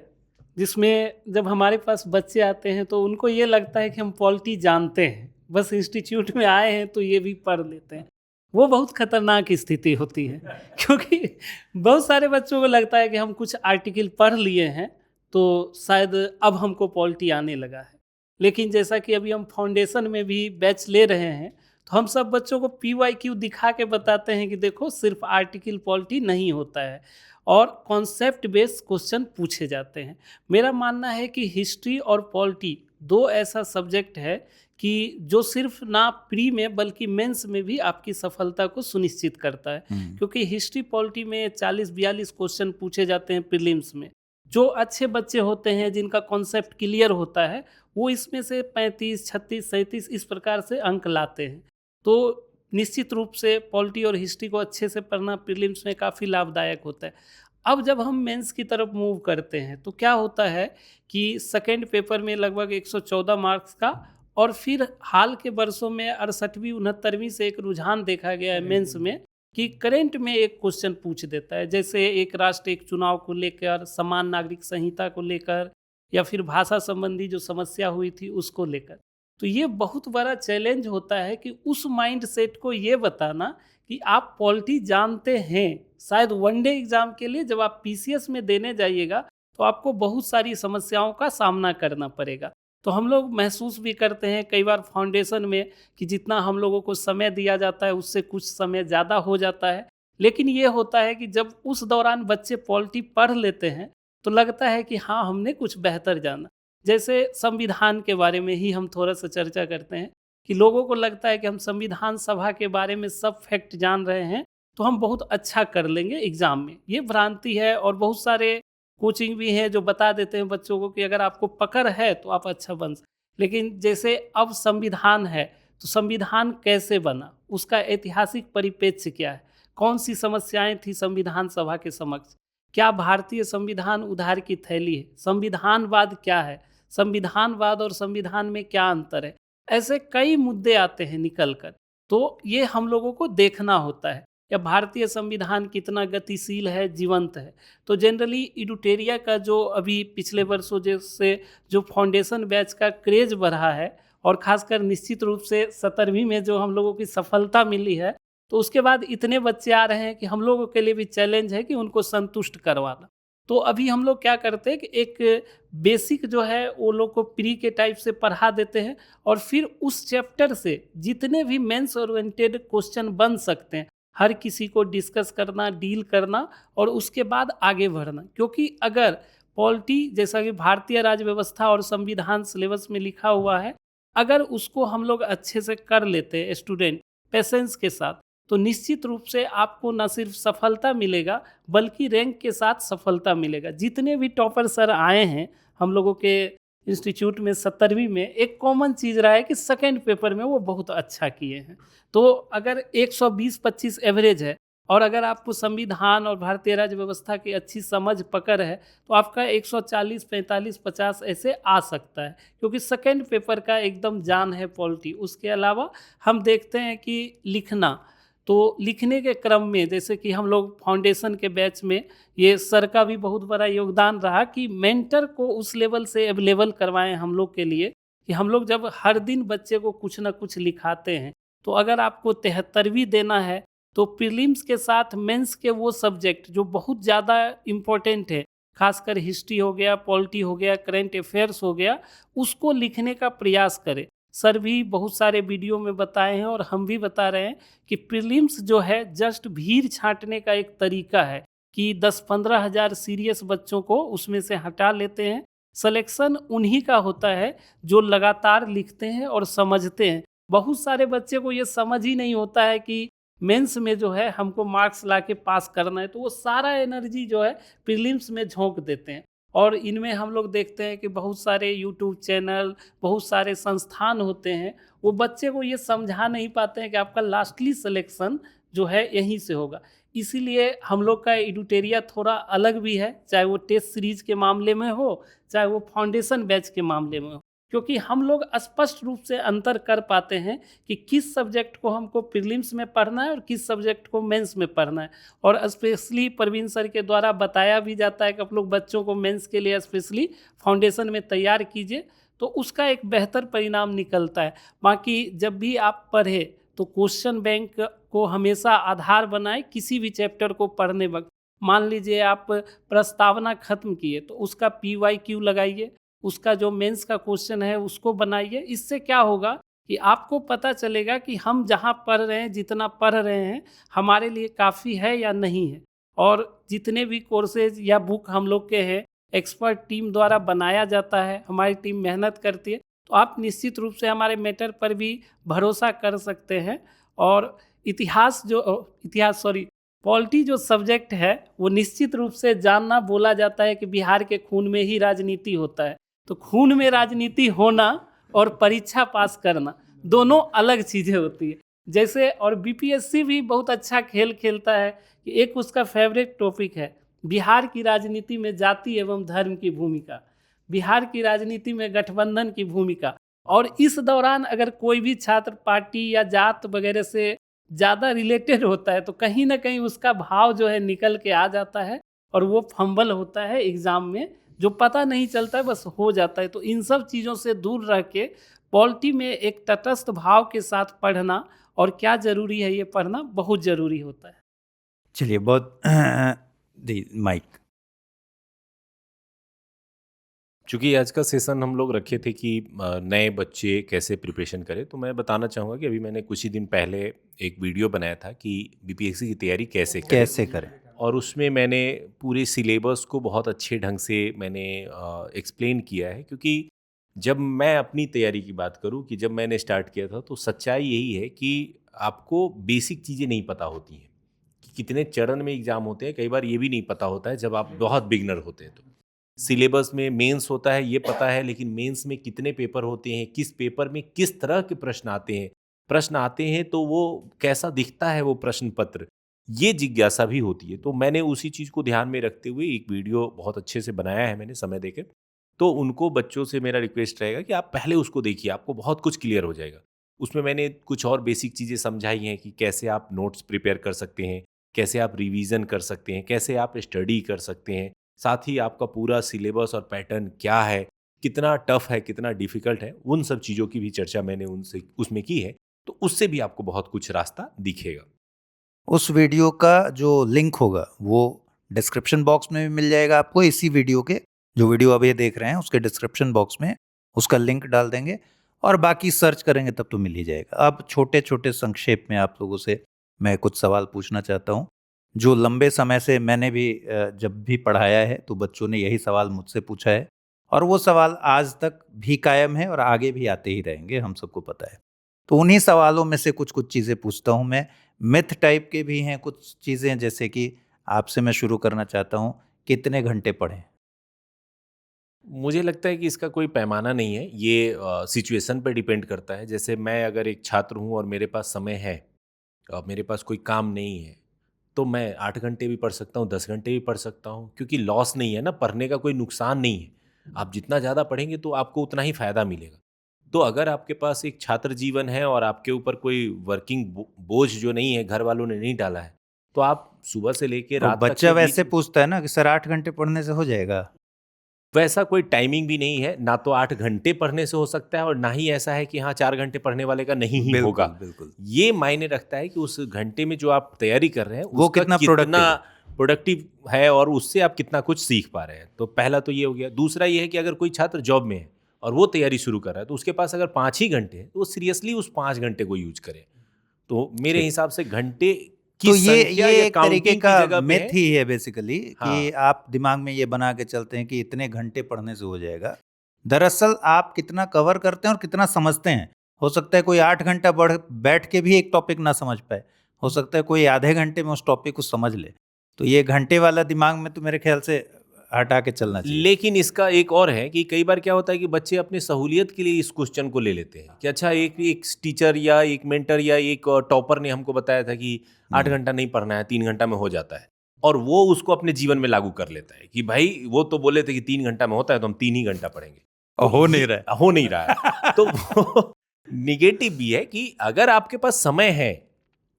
जिसमें जब हमारे पास बच्चे आते हैं तो उनको ये लगता है कि हम पॉलिटी जानते हैं, बस इंस्टीट्यूट में आए हैं तो ये भी पढ़ लेते हैं। वो बहुत खतरनाक स्थिति होती है क्योंकि बहुत सारे बच्चों को लगता है कि हम कुछ आर्टिकल पढ़ लिए हैं तो शायद अब हमको पॉलिटी आने लगा है। लेकिन जैसा कि अभी हम फाउंडेशन में भी बैच ले रहे हैं तो हम सब बच्चों को PYQ दिखा के बताते हैं कि देखो सिर्फ आर्टिकल पॉलिटी नहीं होता है और कॉन्सेप्ट बेस्ड क्वेश्चन पूछे जाते हैं। मेरा मानना है कि हिस्ट्री और पॉलिटी दो ऐसा सब्जेक्ट है कि जो सिर्फ ना प्री में बल्कि मेंस में भी आपकी सफलता को सुनिश्चित करता है। क्योंकि हिस्ट्री पॉलिटी में 40-42 क्वेश्चन पूछे जाते हैं प्रीलिम्स में। जो अच्छे बच्चे होते हैं जिनका कॉन्सेप्ट क्लियर होता है वो इसमें से 35, 36, 37 इस प्रकार से अंक लाते हैं। तो निश्चित रूप से पॉलिटी और हिस्ट्री को अच्छे से पढ़ना प्रीलिम्स में काफ़ी लाभदायक होता है। अब जब हम मेंस की तरफ मूव करते हैं तो क्या होता है कि सेकेंड पेपर में लगभग 114 मार्क्स का और फिर हाल के वर्षों में 68वीं 69वीं से एक रुझान देखा गया है मेंस में कि करंट में एक क्वेश्चन पूछ देता है, जैसे एक राष्ट्र एक चुनाव को लेकर, समान नागरिक संहिता को लेकर या फिर भाषा संबंधी जो समस्या हुई थी उसको लेकर। तो ये बहुत बड़ा चैलेंज होता है कि उस माइंड सेट को ये बताना कि आप पॉलिटी जानते हैं। शायद वनडे एग्जाम के लिए जब आप PCS में देने जाइएगा तो आपको बहुत सारी समस्याओं का सामना करना पड़ेगा। तो हम लोग महसूस भी करते हैं कई बार फाउंडेशन में कि जितना हम लोगों को समय दिया जाता है उससे कुछ समय ज़्यादा हो जाता है। लेकिन ये होता है कि जब उस दौरान बच्चे पॉलिटी पढ़ लेते हैं तो लगता है कि हाँ हमने कुछ बेहतर जाना। जैसे संविधान के बारे में ही हम थोड़ा सा चर्चा करते हैं कि लोगों को लगता है कि हम संविधान सभा के बारे में सब फैक्ट जान रहे हैं तो हम बहुत अच्छा कर लेंगे एग्ज़ाम में। ये भ्रांति है और बहुत सारे कोचिंग भी हैं जो बता देते हैं बच्चों को कि अगर आपको पकड़ है तो आप अच्छा बन सकते। लेकिन जैसे अब संविधान है तो संविधान कैसे बना, उसका ऐतिहासिक परिप्रेक्ष्य क्या है, कौन सी समस्याएं थी संविधान सभा के समक्ष, क्या भारतीय संविधान उधार की थैली है, संविधानवाद क्या है, संविधानवाद और संविधान में क्या अंतर है, ऐसे कई मुद्दे आते हैं निकल कर। तो ये हम लोगों को देखना होता है या भारतीय संविधान कितना गतिशील है, जीवंत है। तो जनरली इडुटेरिया का जो अभी पिछले वर्षों जैसे जो फाउंडेशन बैच का क्रेज बढ़ा है और खासकर निश्चित रूप से 17वीं में जो हम लोगों की सफलता मिली है तो उसके बाद इतने बच्चे आ रहे हैं कि हम लोगों के लिए भी चैलेंज है कि उनको संतुष्ट करवाना। तो अभी हम लोग क्या करते हैं कि एक बेसिक जो है वो लोग को प्री के टाइप से पढ़ा देते हैं और फिर उस चैप्टर से जितने भी मेंस ओरिएंटेड क्वेश्चन बन सकते हैं हर किसी को डिस्कस करना, डील करना और उसके बाद आगे बढ़ना। क्योंकि अगर पॉलिटी जैसा कि भारतीय राज्य व्यवस्था और संविधान सिलेबस में लिखा हुआ है, अगर उसको हम लोग अच्छे से कर लेते हैं स्टूडेंट पेशेंस के साथ तो निश्चित रूप से आपको न सिर्फ सफलता मिलेगा बल्कि रैंक के साथ सफलता मिलेगा। जितने भी टॉपर सर आए हैं हम लोगों के इंस्टीट्यूट में 17वीं में, एक कॉमन चीज़ रहा है कि सेकेंड पेपर में वो बहुत अच्छा किए हैं। तो अगर 120-25 एवरेज है और अगर आपको संविधान और भारतीय राज्य व्यवस्था की अच्छी समझ पकड़ है तो आपका 140, 45, 50 ऐसे आ सकता है, क्योंकि सेकेंड पेपर का एकदम जान है पॉलिटी। उसके अलावा हम देखते हैं कि लिखना, तो लिखने के क्रम में जैसे कि हम लोग फाउंडेशन के बैच में ये सर का भी बहुत बड़ा योगदान रहा कि मेंटर को उस लेवल से अवेलेबल करवाएं हम लोग के लिए कि हम लोग जब हर दिन बच्चे को कुछ ना कुछ लिखाते हैं तो अगर आपको 73वीं देना है तो प्रीलिम्स के साथ मेंस के वो सब्जेक्ट जो बहुत ज़्यादा इम्पोर्टेंट है, खासकर हिस्ट्री हो गया, पॉलिटी हो गया, करंट अफेयर्स हो गया, उसको लिखने का प्रयास करें। सर भी बहुत सारे वीडियो में बताए हैं और हम भी बता रहे हैं कि प्रीलिम्स जो है जस्ट भीड़ छांटने का एक तरीका है कि 10-15 हज़ार सीरियस बच्चों को उसमें से हटा लेते हैं। सिलेक्शन उन्हीं का होता है जो लगातार लिखते हैं और समझते हैं। बहुत सारे बच्चे को ये समझ ही नहीं होता है कि मेंस में जो है हमको मार्क्स लाके पास करना है, तो वो सारा एनर्जी जो है प्रीलिम्स में झोंक देते हैं। और इनमें हम लोग देखते हैं कि बहुत सारे यूट्यूब चैनल, बहुत सारे संस्थान होते हैं, वो बच्चे को ये समझा नहीं पाते हैं कि आपका लास्टली सिलेक्शन जो है यहीं से होगा। इसीलिए हम लोग का एडुटेरिया थोड़ा अलग भी है, चाहे वो टेस्ट सीरीज के मामले में हो, चाहे वो फाउंडेशन बैच के मामले में हो, क्योंकि हम लोग स्पष्ट रूप से अंतर कर पाते हैं कि किस सब्जेक्ट को हमको प्रीलिम्स में पढ़ना है और किस सब्जेक्ट को मेंस में पढ़ना है। और स्पेशली प्रवीण सर के द्वारा बताया भी जाता है कि आप लोग बच्चों को मेंस के लिए स्पेशली फाउंडेशन में तैयार कीजिए, तो उसका एक बेहतर परिणाम निकलता है। बाकी जब भी आप पढ़े तो क्वेश्चन बैंक को हमेशा आधार बनाए किसी भी चैप्टर को पढ़ने वक्त। मान लीजिए आप प्रस्तावना खत्म किए तो उसका PYQ लगाइए, उसका जो मेंस का क्वेश्चन है उसको बनाइए। इससे क्या होगा कि आपको पता चलेगा कि हम जहाँ पढ़ रहे हैं, जितना पढ़ रहे हैं, हमारे लिए काफ़ी है या नहीं है। और जितने भी कोर्सेज या बुक हम लोग के हैं, एक्सपर्ट टीम द्वारा बनाया जाता है, हमारी टीम मेहनत करती है, तो आप निश्चित रूप से हमारे मैटर पर भी भरोसा कर सकते हैं। और पॉलिटी जो सब्जेक्ट है वो निश्चित रूप से जानना, बोला जाता है कि बिहार के खून में ही राजनीति होता है। तो खून में राजनीति होना और परीक्षा पास करना दोनों अलग चीज़ें होती है। जैसे और BPSC भी बहुत अच्छा खेल खेलता है कि एक उसका फेवरेट टॉपिक है बिहार की राजनीति में जाति एवं धर्म की भूमिका, बिहार की राजनीति में गठबंधन की भूमिका। और इस दौरान अगर कोई भी छात्र पार्टी या जात वगैरह से ज़्यादा रिलेटेड होता है तो कहीं ना कहीं उसका भाव जो है निकल के आ जाता है और वो फंबल होता है एग्ज़ाम में, जो पता नहीं चलता है, बस हो जाता है। तो इन सब चीज़ों से दूर रह के पॉलिटी में एक तटस्थ भाव के साथ पढ़ना और क्या ज़रूरी है ये पढ़ना बहुत ज़रूरी होता है। चलिए, बहुत माइक। चूँकि आज का सेशन हम लोग रखे थे कि नए बच्चे कैसे प्रिपरेशन करें, तो मैं बताना चाहूँगा कि अभी मैंने कुछ ही दिन पहले एक वीडियो बनाया था कि BPSC की तैयारी कैसे करें। और उसमें मैंने पूरे सिलेबस को बहुत अच्छे ढंग से मैंने एक्सप्लेन किया है। क्योंकि जब मैं अपनी तैयारी की बात करूं कि जब मैंने स्टार्ट किया था तो सच्चाई यही है कि आपको बेसिक चीज़ें नहीं पता होती हैं कि कितने चरण में एग्ज़ाम होते हैं। कई बार ये भी नहीं पता होता है जब आप बहुत बिगनर होते हैं। तो सिलेबस में मेंस होता है ये पता है, लेकिन मेंस में कितने पेपर होते हैं, किस पेपर में किस तरह के प्रश्न आते हैं तो वो कैसा दिखता है वो प्रश्न पत्र, ये जिज्ञासा भी होती है। तो मैंने उसी चीज़ को ध्यान में रखते हुए एक वीडियो बहुत अच्छे से बनाया है मैंने समय देकर। तो उनको बच्चों से मेरा रिक्वेस्ट रहेगा कि आप पहले उसको देखिए, आपको बहुत कुछ क्लियर हो जाएगा। उसमें मैंने कुछ और बेसिक चीज़ें समझाई हैं कि कैसे आप नोट्स प्रिपेयर कर सकते हैं, कैसे आप रिवीजन कर सकते हैं, कैसे आप स्टडी कर सकते हैं, साथ ही आपका पूरा सिलेबस और पैटर्न क्या है, कितना टफ है, कितना डिफिकल्ट है, उन सब चीज़ों की भी चर्चा मैंने उनसे उसमें की है। तो उससे भी आपको बहुत कुछ रास्ता दिखेगा। उस वीडियो का जो लिंक होगा वो डिस्क्रिप्शन बॉक्स में भी मिल जाएगा आपको। इसी वीडियो के जो वीडियो अभी देख रहे हैं उसके डिस्क्रिप्शन बॉक्स में उसका लिंक डाल देंगे और बाकी सर्च करेंगे तब तो मिल ही जाएगा। अब छोटे छोटे संक्षेप में आप लोगों से मैं कुछ सवाल पूछना चाहता हूँ जो लंबे समय से मैंने भी जब भी पढ़ाया है तो बच्चों ने यही सवाल मुझसे पूछा है और वो सवाल आज तक भी कायम है और आगे भी आते ही रहेंगे, हम सबको पता है। तो उन्हीं सवालों में से कुछ कुछ चीज़ें पूछता हूँ मैं। मिथ टाइप के भी हैं कुछ चीज़ें, जैसे कि आपसे मैं शुरू करना चाहता हूँ, कितने घंटे पढ़ें? मुझे लगता है कि इसका कोई पैमाना नहीं है, ये सिचुएशन पर डिपेंड करता है। जैसे मैं अगर एक छात्र हूँ और मेरे पास समय है, मेरे पास कोई काम नहीं है, तो मैं 8 घंटे भी पढ़ सकता हूँ, 10 घंटे भी पढ़ सकता हूँ, क्योंकि लॉस नहीं है ना, पढ़ने का कोई नुकसान नहीं है। आप जितना ज़्यादा पढ़ेंगे तो आपको उतना ही फ़ायदा मिलेगा। तो अगर आपके पास एक छात्र जीवन है और आपके ऊपर कोई वर्किंग बोझ जो नहीं है, घर वालों ने नहीं डाला है, तो आप सुबह से लेके तो रात तक बच्चा के बीच वैसे पूछता है ना कि सर 8 घंटे पढ़ने से हो जाएगा? वैसा कोई टाइमिंग भी नहीं है, ना तो 8 घंटे पढ़ने से हो सकता है और ना ही ऐसा है कि हाँ 4 घंटे पढ़ने वाले का नहीं ही होगा। बिल्कुल। ये मायने रखता है कि उस घंटे में जो आप तैयारी कर रहे हैं वो उसका कितना प्रोडक्टिव है और उससे आप कितना कुछ सीख पा रहे हैं। तो पहला तो ये हो गया। दूसरा ये है कि अगर कोई छात्र जॉब में है और वो तैयारी शुरू कर रहा है तो उसके पास अगर 5 ही घंटे हैं तो वो सीरियसली उस 5 घंटे को यूज करे। तो मेरे हिसाब से घंटे की तो संख्या ये या एक तरीके काउंटिंग की का जगह पे मिथ है। ही है बेसिकली कि हाँ। आप दिमाग में ये बना के चलते हैं कि इतने घंटे पढ़ने से हो जाएगा। दरअसल आप कितना कवर करते हैं और कितना समझते हैं। हो सकता है कोई 8 घंटा बैठ के भी एक टॉपिक ना समझ पाए, हो सकता है कोई आधे घंटे में उस टॉपिक को समझ ले। तो ये घंटे वाला दिमाग में तो मेरे ख्याल से हटा के चलना चाहिए। लेकिन इसका एक और है कि कई बार क्या होता है कि बच्चे अपने सहूलियत के लिए इस क्वेश्चन को ले लेते हैं कि अच्छा एक टीचर या एक मेंटर या एक टॉपर ने हमको बताया था कि 8 घंटा नहीं पढ़ना है, 3 घंटा में हो जाता है, और वो उसको अपने जीवन में लागू कर लेता है कि भाई वो तो बोले थे कि 3 घंटा में होता है तो हम 3 ही घंटा पढ़ेंगे। और हो नहीं रहा हो नहीं रहा है। तो वो निगेटिव भी है कि अगर आपके पास समय है,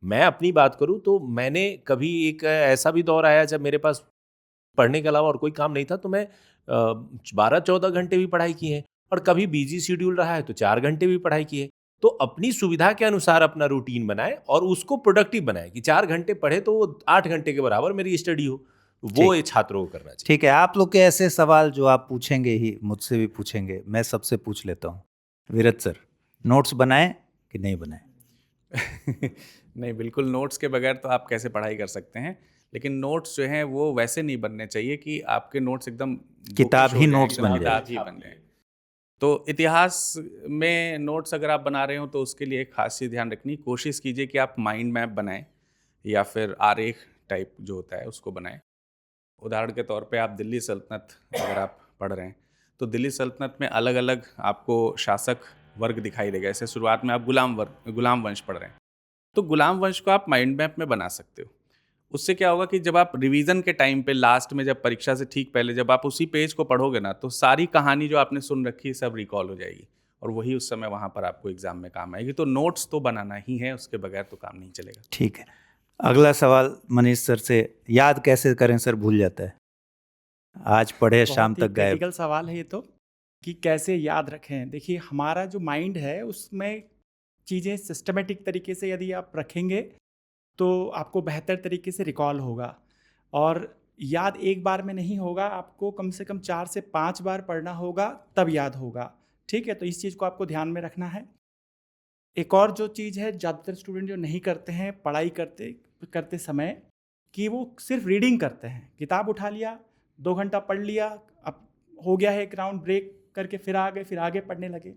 मैं अपनी बात करूं तो मैंने कभी एक ऐसा भी दौर आया जब मेरे पास पढ़ने के अलावा और कोई काम नहीं था, तो मैं 12-14 घंटे भी पढ़ाई की है, और कभी बिजी शेड्यूल रहा है तो 4 घंटे भी पढ़ाई की है। तो अपनी सुविधा के अनुसार अपना रूटीन बनाए और उसको प्रोडक्टिव बनाए कि 4 घंटे पढ़े तो वो 8 घंटे के बराबर मेरी स्टडी हो, वो ये छात्रों को करना चाहिए। ठीक है, आप लोग के ऐसे सवाल जो आप पूछेंगे ही मुझसे भी पूछेंगे, मैं सबसे पूछ लेता हूँ। विरत सर, नोट्स बनाए कि नहीं बनाए? नहीं, बिल्कुल नोट्स के बगैर तो आप कैसे पढ़ाई कर सकते हैं, लेकिन नोट्स जो हैं वो वैसे नहीं बनने चाहिए कि आपके नोट्स एकदम किताब bookish ही हो जाए, नोट्स बन जाए। किताब ही बन जाए। तो इतिहास में नोट्स अगर आप बना रहे हो तो उसके लिए एक खास चीज़ ध्यान रखनी, कोशिश कीजिए कि आप माइंड मैप बनाएं या फिर आरेख टाइप जो होता है उसको बनाएं। उदाहरण के तौर पे आप दिल्ली सल्तनत अगर आप पढ़ रहे हैं तो दिल्ली सल्तनत में अलग अलग आपको शासक वर्ग दिखाई देगा। जैसे शुरुआत में आप गुलाम वंश पढ़ रहे हैं तो गुलाम वंश को आप माइंड मैप में बना सकते हो। उससे क्या होगा कि जब आप रिवीजन के टाइम पे लास्ट में जब परीक्षा से ठीक पहले जब आप उसी पेज को पढ़ोगे ना तो सारी कहानी जो आपने सुन रखी है सब रिकॉल हो जाएगी और वही उस समय वहाँ पर आपको एग्जाम में काम आएगी। तो नोट्स तो बनाना ही है, उसके बगैर तो काम नहीं चलेगा। ठीक है, अगला सवाल मनीष सर से, याद कैसे करें सर, भूल जाता है, आज पढ़े शाम बहुत ही तक गायब। क्रिटिकल सवाल है ये तो, कि कैसे याद रखें। देखिए, हमारा जो माइंड है उसमें चीज़ें सिस्टमेटिक तरीके से यदि आप रखेंगे तो आपको बेहतर तरीके से रिकॉल होगा। और याद एक बार में नहीं होगा, आपको कम से कम 4 से 5 बार पढ़ना होगा तब याद होगा। ठीक है, तो इस चीज़ को आपको ध्यान में रखना है। एक और जो चीज़ है, ज़्यादातर स्टूडेंट जो नहीं करते हैं पढ़ाई करते समय, कि वो सिर्फ रीडिंग करते हैं। किताब उठा लिया, 2 घंटा पढ़ लिया, अब हो गया है एक राउंड, ब्रेक करके फिर आ गए, फिर आगे पढ़ने लगे।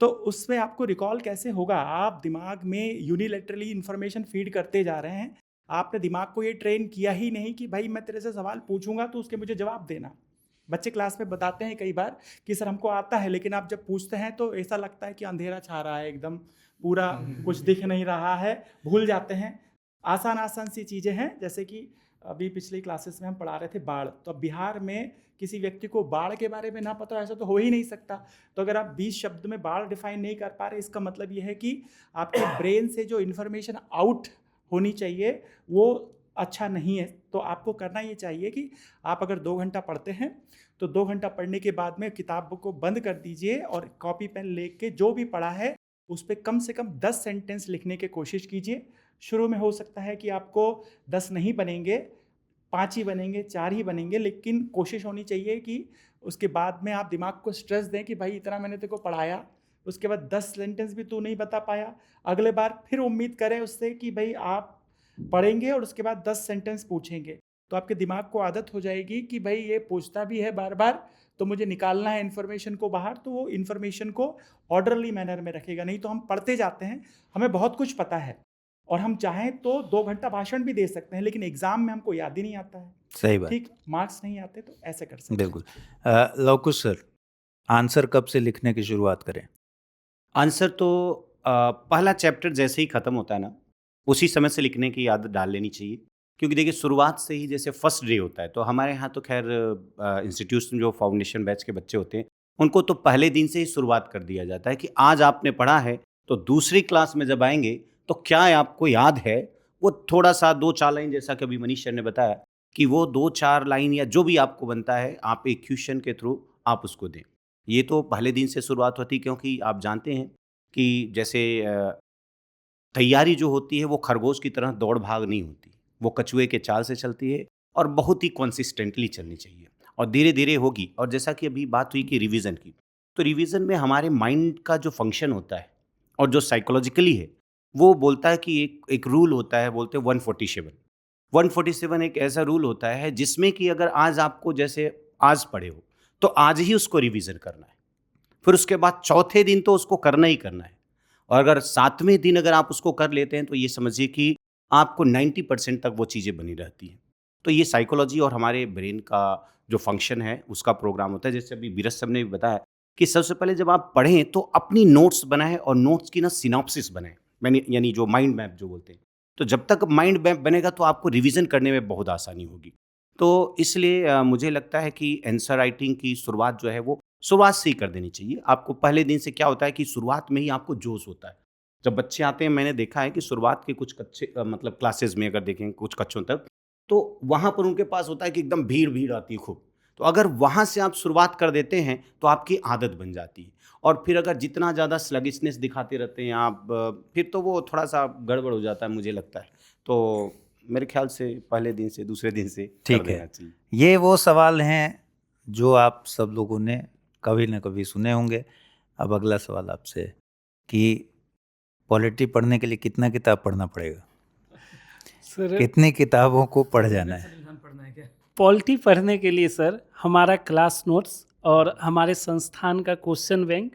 तो उसमें आपको रिकॉल कैसे होगा? आप दिमाग में यूनिलैटरली इन्फॉर्मेशन फीड करते जा रहे हैं। आपने दिमाग को ये ट्रेन किया ही नहीं कि भाई मैं तेरे से सवाल पूछूंगा तो उसके मुझे जवाब देना। बच्चे क्लास में बताते हैं कई बार कि सर हमको आता है, लेकिन आप जब पूछते हैं तो ऐसा लगता है कि अंधेरा छा रहा है, एकदम पूरा कुछ दिख नहीं रहा है, भूल जाते हैं। आसान आसान सी चीज़ें हैं, जैसे कि अभी पिछली क्लासेस में हम पढ़ा रहे थे बाढ़। तो अब बिहार में किसी व्यक्ति को बाढ़ के बारे में ना पता हो, ऐसा तो हो ही नहीं सकता। तो अगर आप 20 शब्द में बाढ़ डिफाइन नहीं कर पा रहे, इसका मतलब ये है कि आपके ब्रेन से जो इन्फॉर्मेशन आउट होनी चाहिए वो अच्छा नहीं है। तो आपको करना ये चाहिए कि आप अगर 2 घंटा पढ़ते हैं तो 2 घंटा पढ़ने के बाद में किताब को बंद कर दीजिए और कॉपी पेन लेके जो भी पढ़ा है उस पर कम से कम 10 सेंटेंस लिखने की कोशिश कीजिए। शुरू में हो सकता है कि आपको 10 नहीं बनेंगे, 5 ही बनेंगे, 4 ही बनेंगे, लेकिन कोशिश होनी चाहिए कि उसके बाद में आप दिमाग को स्ट्रेस दें कि भाई इतना मैंने तेरे को पढ़ाया, उसके बाद 10 सेंटेंस भी तू नहीं बता पाया। अगले बार फिर उम्मीद करें उससे कि भाई आप पढ़ेंगे और उसके बाद 10 सेंटेंस पूछेंगे। तो आपके दिमाग को आदत हो जाएगी कि भाई ये पूछता भी है बार बार, तो मुझे निकालना है इन्फॉर्मेशन को बाहर। तो वो इन्फॉर्मेशन को ऑर्डरली मैनर में रखेगा। नहीं तो हम पढ़ते जाते हैं, हमें बहुत कुछ पता है और हम चाहें तो 2 घंटा भाषण भी दे सकते हैं, लेकिन एग्जाम में हमको याद ही नहीं आता है। सही बात, ठीक, मार्क्स नहीं आते, तो ऐसे कर सकते हैं। बिल्कुल। लवकुश सर, आंसर कब से लिखने की शुरुआत करें? आंसर तो पहला चैप्टर जैसे ही ख़त्म होता है ना, उसी समय से लिखने की आदत डाल लेनी चाहिए। क्योंकि देखिए शुरुआत से ही जैसे फर्स्ट डे होता है, तो हमारे यहाँ तो खैर इंस्टीट्यूशन जो फाउंडेशन बैच के बच्चे होते हैं उनको तो पहले दिन से ही शुरुआत कर दिया जाता है कि आज आपने पढ़ा है तो दूसरी क्लास में जब आएंगे तो क्या आपको याद है, वो थोड़ा सा 2-4 लाइन, जैसा कि अभी मनीष सर ने बताया कि वो 2-4 लाइन या जो भी आपको बनता है आप एक क्वेश्चन के थ्रू आप उसको दें। ये तो पहले दिन से शुरुआत होती, क्योंकि आप जानते हैं कि जैसे तैयारी जो होती है वो खरगोश की तरह दौड़ भाग नहीं होती, वो कछुए के चाल से चलती है और बहुत ही कंसिस्टेंटली चलनी चाहिए और धीरे धीरे होगी। और जैसा कि अभी बात हुई कि रिवीजन की, तो रिवीजन में हमारे माइंड का जो फंक्शन होता है और जो साइकोलॉजिकली है वो बोलता है कि एक रूल होता है, बोलते हैं 147 एक ऐसा रूल होता है जिसमें कि अगर आज आपको जैसे आज पढ़े हो तो आज ही उसको रिवीजन करना है, फिर उसके बाद चौथे दिन तो उसको करना ही करना है, और अगर 7वें दिन अगर आप उसको कर लेते हैं तो ये समझिए कि आपको 90% तक वो चीज़ें बनी रहती हैं। तो ये साइकोलॉजी और हमारे ब्रेन का जो फंक्शन है उसका प्रोग्राम होता है। जैसे अभी बीरज साहब ने भी बताया कि सबसे पहले जब आप पढ़ें तो अपनी नोट्स बनाएं और नोट्स की ना सिनॉप्सिस बनाएं, यानी जो माइंड मैप जो बोलते हैं। तो जब तक माइंड मैप बनेगा तो आपको रिवीजन करने में बहुत आसानी होगी। तो इसलिए मुझे लगता है कि आंसर राइटिंग की शुरुआत जो है वो शुरुआत से ही कर देनी चाहिए। आपको पहले दिन से क्या होता है कि शुरुआत में ही आपको जोश होता है। जब बच्चे आते हैं, मैंने देखा है कि शुरुआत के कुछ कच्चे मतलब क्लासेस में अगर देखें कुछ कक्षों तक, तो वहाँ पर उनके पास होता है कि एकदम भीड़ आती है खूब, तो अगर वहाँ से आप शुरुआत कर देते हैं तो आपकी आदत बन जाती है। और फिर अगर जितना ज़्यादा स्लगिशनेस दिखाते रहते हैं आप, फिर तो वो थोड़ा सा गड़बड़ हो जाता है मुझे लगता है। तो मेरे ख्याल से पहले दिन से दूसरे दिन से कर ठीक है। देना चाहिए। ये वो सवाल हैं जो आप सब लोगों ने कभी ना कभी सुने होंगे। अब अगला सवाल आपसे है कि पॉलिटी पढ़ने के लिए कितना किताब पढ़ना पड़ेगा, सर कितनी किताबों को पढ़ जाना है? पढ़ना है क्या? पॉलिटी पढ़ने के लिए सर हमारा क्लास नोट्स और हमारे संस्थान का क्वेश्चन बैंक,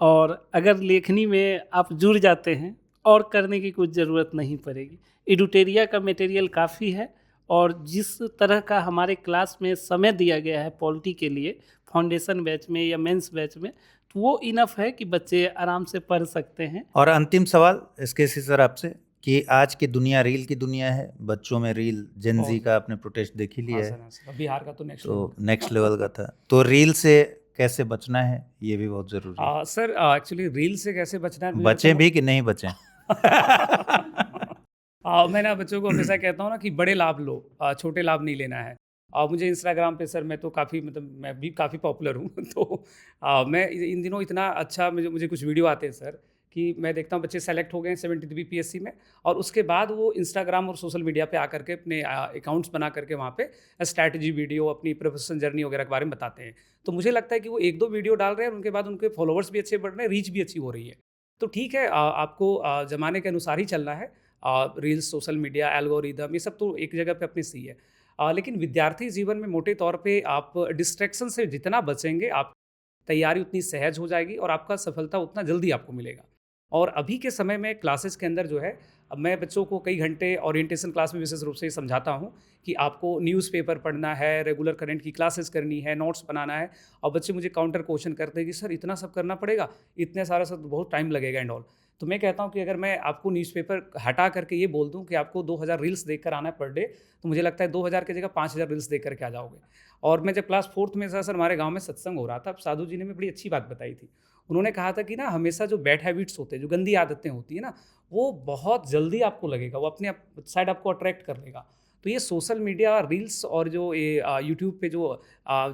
और अगर लेखनी में आप जुड़ जाते हैं और करने की कुछ ज़रूरत नहीं पड़ेगी। एडुटेरिया का मटेरियल काफ़ी है, और जिस तरह का हमारे क्लास में समय दिया गया है पॉलिटी के लिए फाउंडेशन बैच में या मेंस बैच में, तो वो इनफ है कि बच्चे आराम से पढ़ सकते हैं। और अंतिम सवाल इसके सर आपसे कि आज की दुनिया रील की दुनिया है, बच्चों में रील, जेनजी का आपने प्रोटेस्ट देख ही लिया हाँ है, सर, हाँ सर, बिहार का तो नेक्स्ट तो नेक्स्ट लेवल का था। तो रील से कैसे बचना है ये भी बहुत जरूरी है। सर एक्चुअली रील से कैसे बचना है मुझे बचें लगता भी कि नहीं बचें? मैं ना बच्चों को हमेशा कहता हूँ ना कि बड़े लाभ लो, छोटे लाभ नहीं लेना है। मुझे इंस्टाग्राम पे सर मैं तो काफ़ी मतलब मैं भी काफ़ी पॉपुलर हूँ तो मैं इन दिनों इतना अच्छा मुझे कुछ वीडियो आते हैं सर कि मैं देखता हूँ बच्चे सेलेक्ट हो गए हैं 73 PSC में, और उसके बाद वो इंस्टाग्राम और सोशल मीडिया पे आकर के अपने अकाउंट्स बना करके वहाँ पे स्ट्रैटेजी वीडियो, अपनी प्रोफेशनल जर्नी वगैरह के बारे में बताते हैं। तो मुझे लगता है कि वो 1-2 वीडियो डाल रहे हैं और उनके बाद उनके फॉलोअर्स भी अच्छे बढ़ रहे हैं, रीच भी अच्छी हो रही है। तो ठीक है, आपको ज़माने के अनुसार ही चलना है। रील्स, सोशल मीडिया, एल्गोरिदम, ये सब तो एक जगह पे अपनी सही है। लेकिन विद्यार्थी जीवन में मोटे तौर पे आप डिस्ट्रैक्शन से जितना बचेंगे, आप तैयारी उतनी सहज हो जाएगी और आपका सफलता उतना जल्दी आपको मिलेगा। और अभी के समय में क्लासेस के अंदर जो है, अब मैं बच्चों को कई घंटे ओरिएंटेशन क्लास में विशेष रूप से समझाता हूँ कि आपको न्यूज़पेपर पढ़ना है, रेगुलर करंट की क्लासेस करनी है, नोट्स बनाना है, और बच्चे मुझे काउंटर क्वेश्चन करते हैं कि सर इतना सब करना पड़ेगा, इतने सारा सब बहुत टाइम लगेगा एंड ऑल। तो मैं कहता हूँ कि अगर मैं आपको न्यूज़पेपर हटा करके ये बोल दूँ कि आपको 2000 रील्स देख कर आना है पर डे, तो मुझे लगता है 2000 की जगह 5000 रील्स देख करके आ जाओगे। और मैं जब क्लास 4th में था सर, हमारे गांव में सत्संग हो रहा था, अब साधु जी ने बड़ी अच्छी बात बताई थी। उन्होंने कहा था कि ना हमेशा जो बैड हैबिट्स होते हैं, जो गंदी आदतें होती है ना, वो बहुत जल्दी आपको लगेगा, वो अपने साइड आपको अट्रैक्ट कर लेगा। तो ये सोशल मीडिया, रील्स और जो ये यूट्यूब पे जो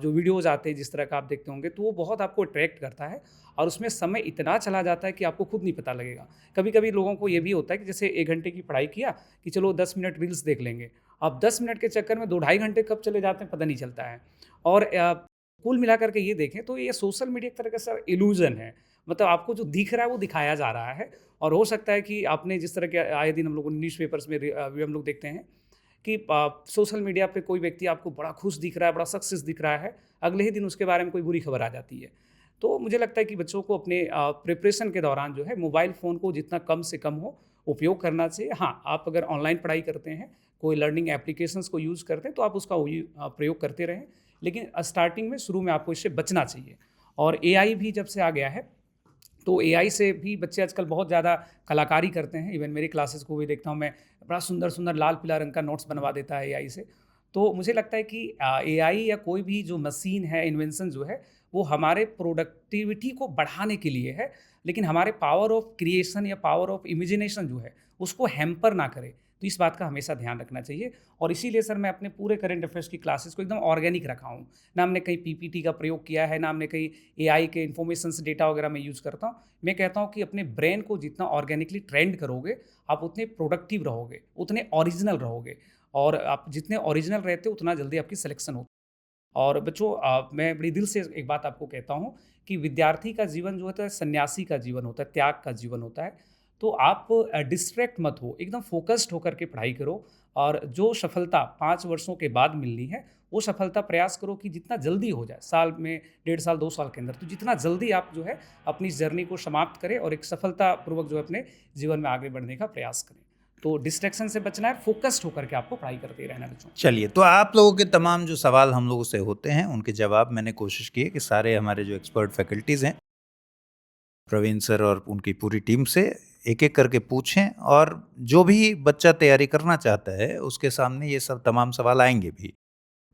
वीडियोज़ आते हैं जिस तरह का आप देखते होंगे, तो वो बहुत आपको अट्रैक्ट करता है और उसमें समय इतना चला जाता है कि आपको खुद नहीं पता लगेगा। कभी कभी लोगों को ये भी होता है कि जैसे 1 घंटे की पढ़ाई किया कि चलो 10 मिनट रील्स देख लेंगे, अब 10 मिनट के चक्कर में 2-2.5 घंटे कब चले जाते हैं पता नहीं चलता है। और कुल मिलाकर के ये देखें तो ये सोशल मीडिया एक तरह का सर इल्यूजन है, मतलब आपको जो दिख रहा है वो दिखाया जा रहा है। और हो सकता है कि आपने जिस तरह के आए दिन हम लोग न्यूज़पेपर्स में भी हम लोग देखते हैं कि सोशल मीडिया पे कोई व्यक्ति आपको बड़ा खुश दिख रहा है, बड़ा सक्सेस दिख रहा है, अगले ही दिन उसके बारे में कोई बुरी खबर आ जाती है। तो मुझे लगता है कि बच्चों को अपने प्रिपरेशन के दौरान जो है मोबाइल फ़ोन को जितना कम से कम हो उपयोग करना चाहिए। हाँ, आप अगर ऑनलाइन पढ़ाई करते हैं, कोई लर्निंग एप्लीकेशंस को यूज़ करते हैं, तो आप उसका प्रयोग करते रहें, लेकिन स्टार्टिंग में शुरू में आपको इससे बचना चाहिए। और एआई भी जब से आ गया है, तो एआई से भी बच्चे आजकल बहुत ज़्यादा कलाकारी करते हैं। इवन मेरी क्लासेस को भी देखता हूँ मैं, बड़ा सुंदर सुंदर लाल पीला रंग का नोट्स बनवा देता है एआई से। तो मुझे लगता है कि एआई या कोई भी जो मशीन है, इन्वेंशन जो है, वो हमारे प्रोडक्टिविटी को बढ़ाने के लिए है, लेकिन हमारे पावर ऑफ क्रिएशन या पावर ऑफ इमेजिनेशन जो है उसको हैम्पर ना करे। तो इस बात का हमेशा ध्यान रखना चाहिए। और इसीलिए सर मैं अपने पूरे करंट अफेयर्स की क्लासेस को एकदम ऑर्गेनिक रखा हूँ। ना हमने कहीं पीपीटी का प्रयोग किया है, ना हमने कहीं एआई के इन्फॉर्मेशन से डेटा वगैरह मैं यूज़ करता हूँ। मैं कहता हूँ कि अपने ब्रेन को जितना ऑर्गेनिकली ट्रेंड करोगे, आप उतने प्रोडक्टिव रहोगे, उतने ओरिजिनल रहोगे, और आप जितने ओरिजिनल रहते हो उतना जल्दी आपकी सिलेक्शन होती है। और बच्चों, मैं बड़ी दिल से एक बात आपको कहता हूँ कि विद्यार्थी का जीवन जो होता है सन्यासी का जीवन होता है, त्याग का जीवन होता है। तो आप डिस्ट्रैक्ट मत हो, एकदम फोकस्ड होकर के पढ़ाई करो, और जो सफलता 5 वर्षों के बाद मिलनी है वो सफलता प्रयास करो कि जितना जल्दी हो जाए, साल में, 1.5 साल 2 साल के अंदर, तो जितना जल्दी आप जो है अपनी इस जर्नी को समाप्त करें और एक सफलतापूर्वक जो है अपने जीवन में आगे बढ़ने का प्रयास करें। तो डिस्ट्रैक्शन से बचना है, फोकस्ड होकर के आपको पढ़ाई करते रहना है बच्चों। चलिए, तो आप लोगों के तमाम जो सवाल हम लोगों से होते हैं उनके जवाब मैंने कोशिश की है कि सारे हमारे जो एक्सपर्ट फैकल्टीज़ हैं, प्रवीण सर और उनकी पूरी टीम से एक एक करके पूछें, और जो भी बच्चा तैयारी करना चाहता है उसके सामने ये सब तमाम सवाल आएंगे भी।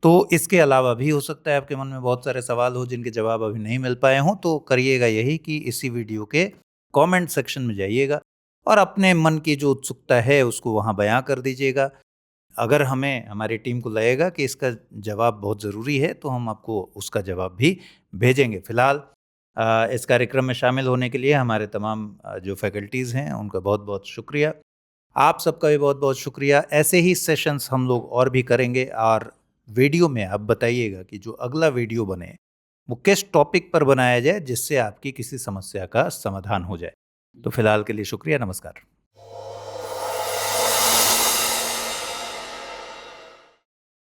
तो इसके अलावा भी हो सकता है आपके मन में बहुत सारे सवाल हो जिनके जवाब अभी नहीं मिल पाए हों, तो करिएगा यही कि इसी वीडियो के कमेंट सेक्शन में जाइएगा और अपने मन की जो उत्सुकता है उसको वहाँ बयां कर दीजिएगा। अगर हमें हमारी टीम को लगेगा कि इसका जवाब बहुत ज़रूरी है तो हम आपको उसका जवाब भी भेजेंगे। फ़िलहाल इस कार्यक्रम में शामिल होने के लिए हमारे तमाम जो फैकल्टीज़ हैं उनका बहुत बहुत शुक्रिया। आप सबका भी बहुत बहुत शुक्रिया। ऐसे ही सेशंस हम लोग और भी करेंगे और वीडियो में आप बताइएगा कि जो अगला वीडियो बने वो किस टॉपिक पर बनाया जाए जिससे आपकी किसी समस्या का समाधान हो जाए। तो फिलहाल के लिए शुक्रिया, नमस्कार।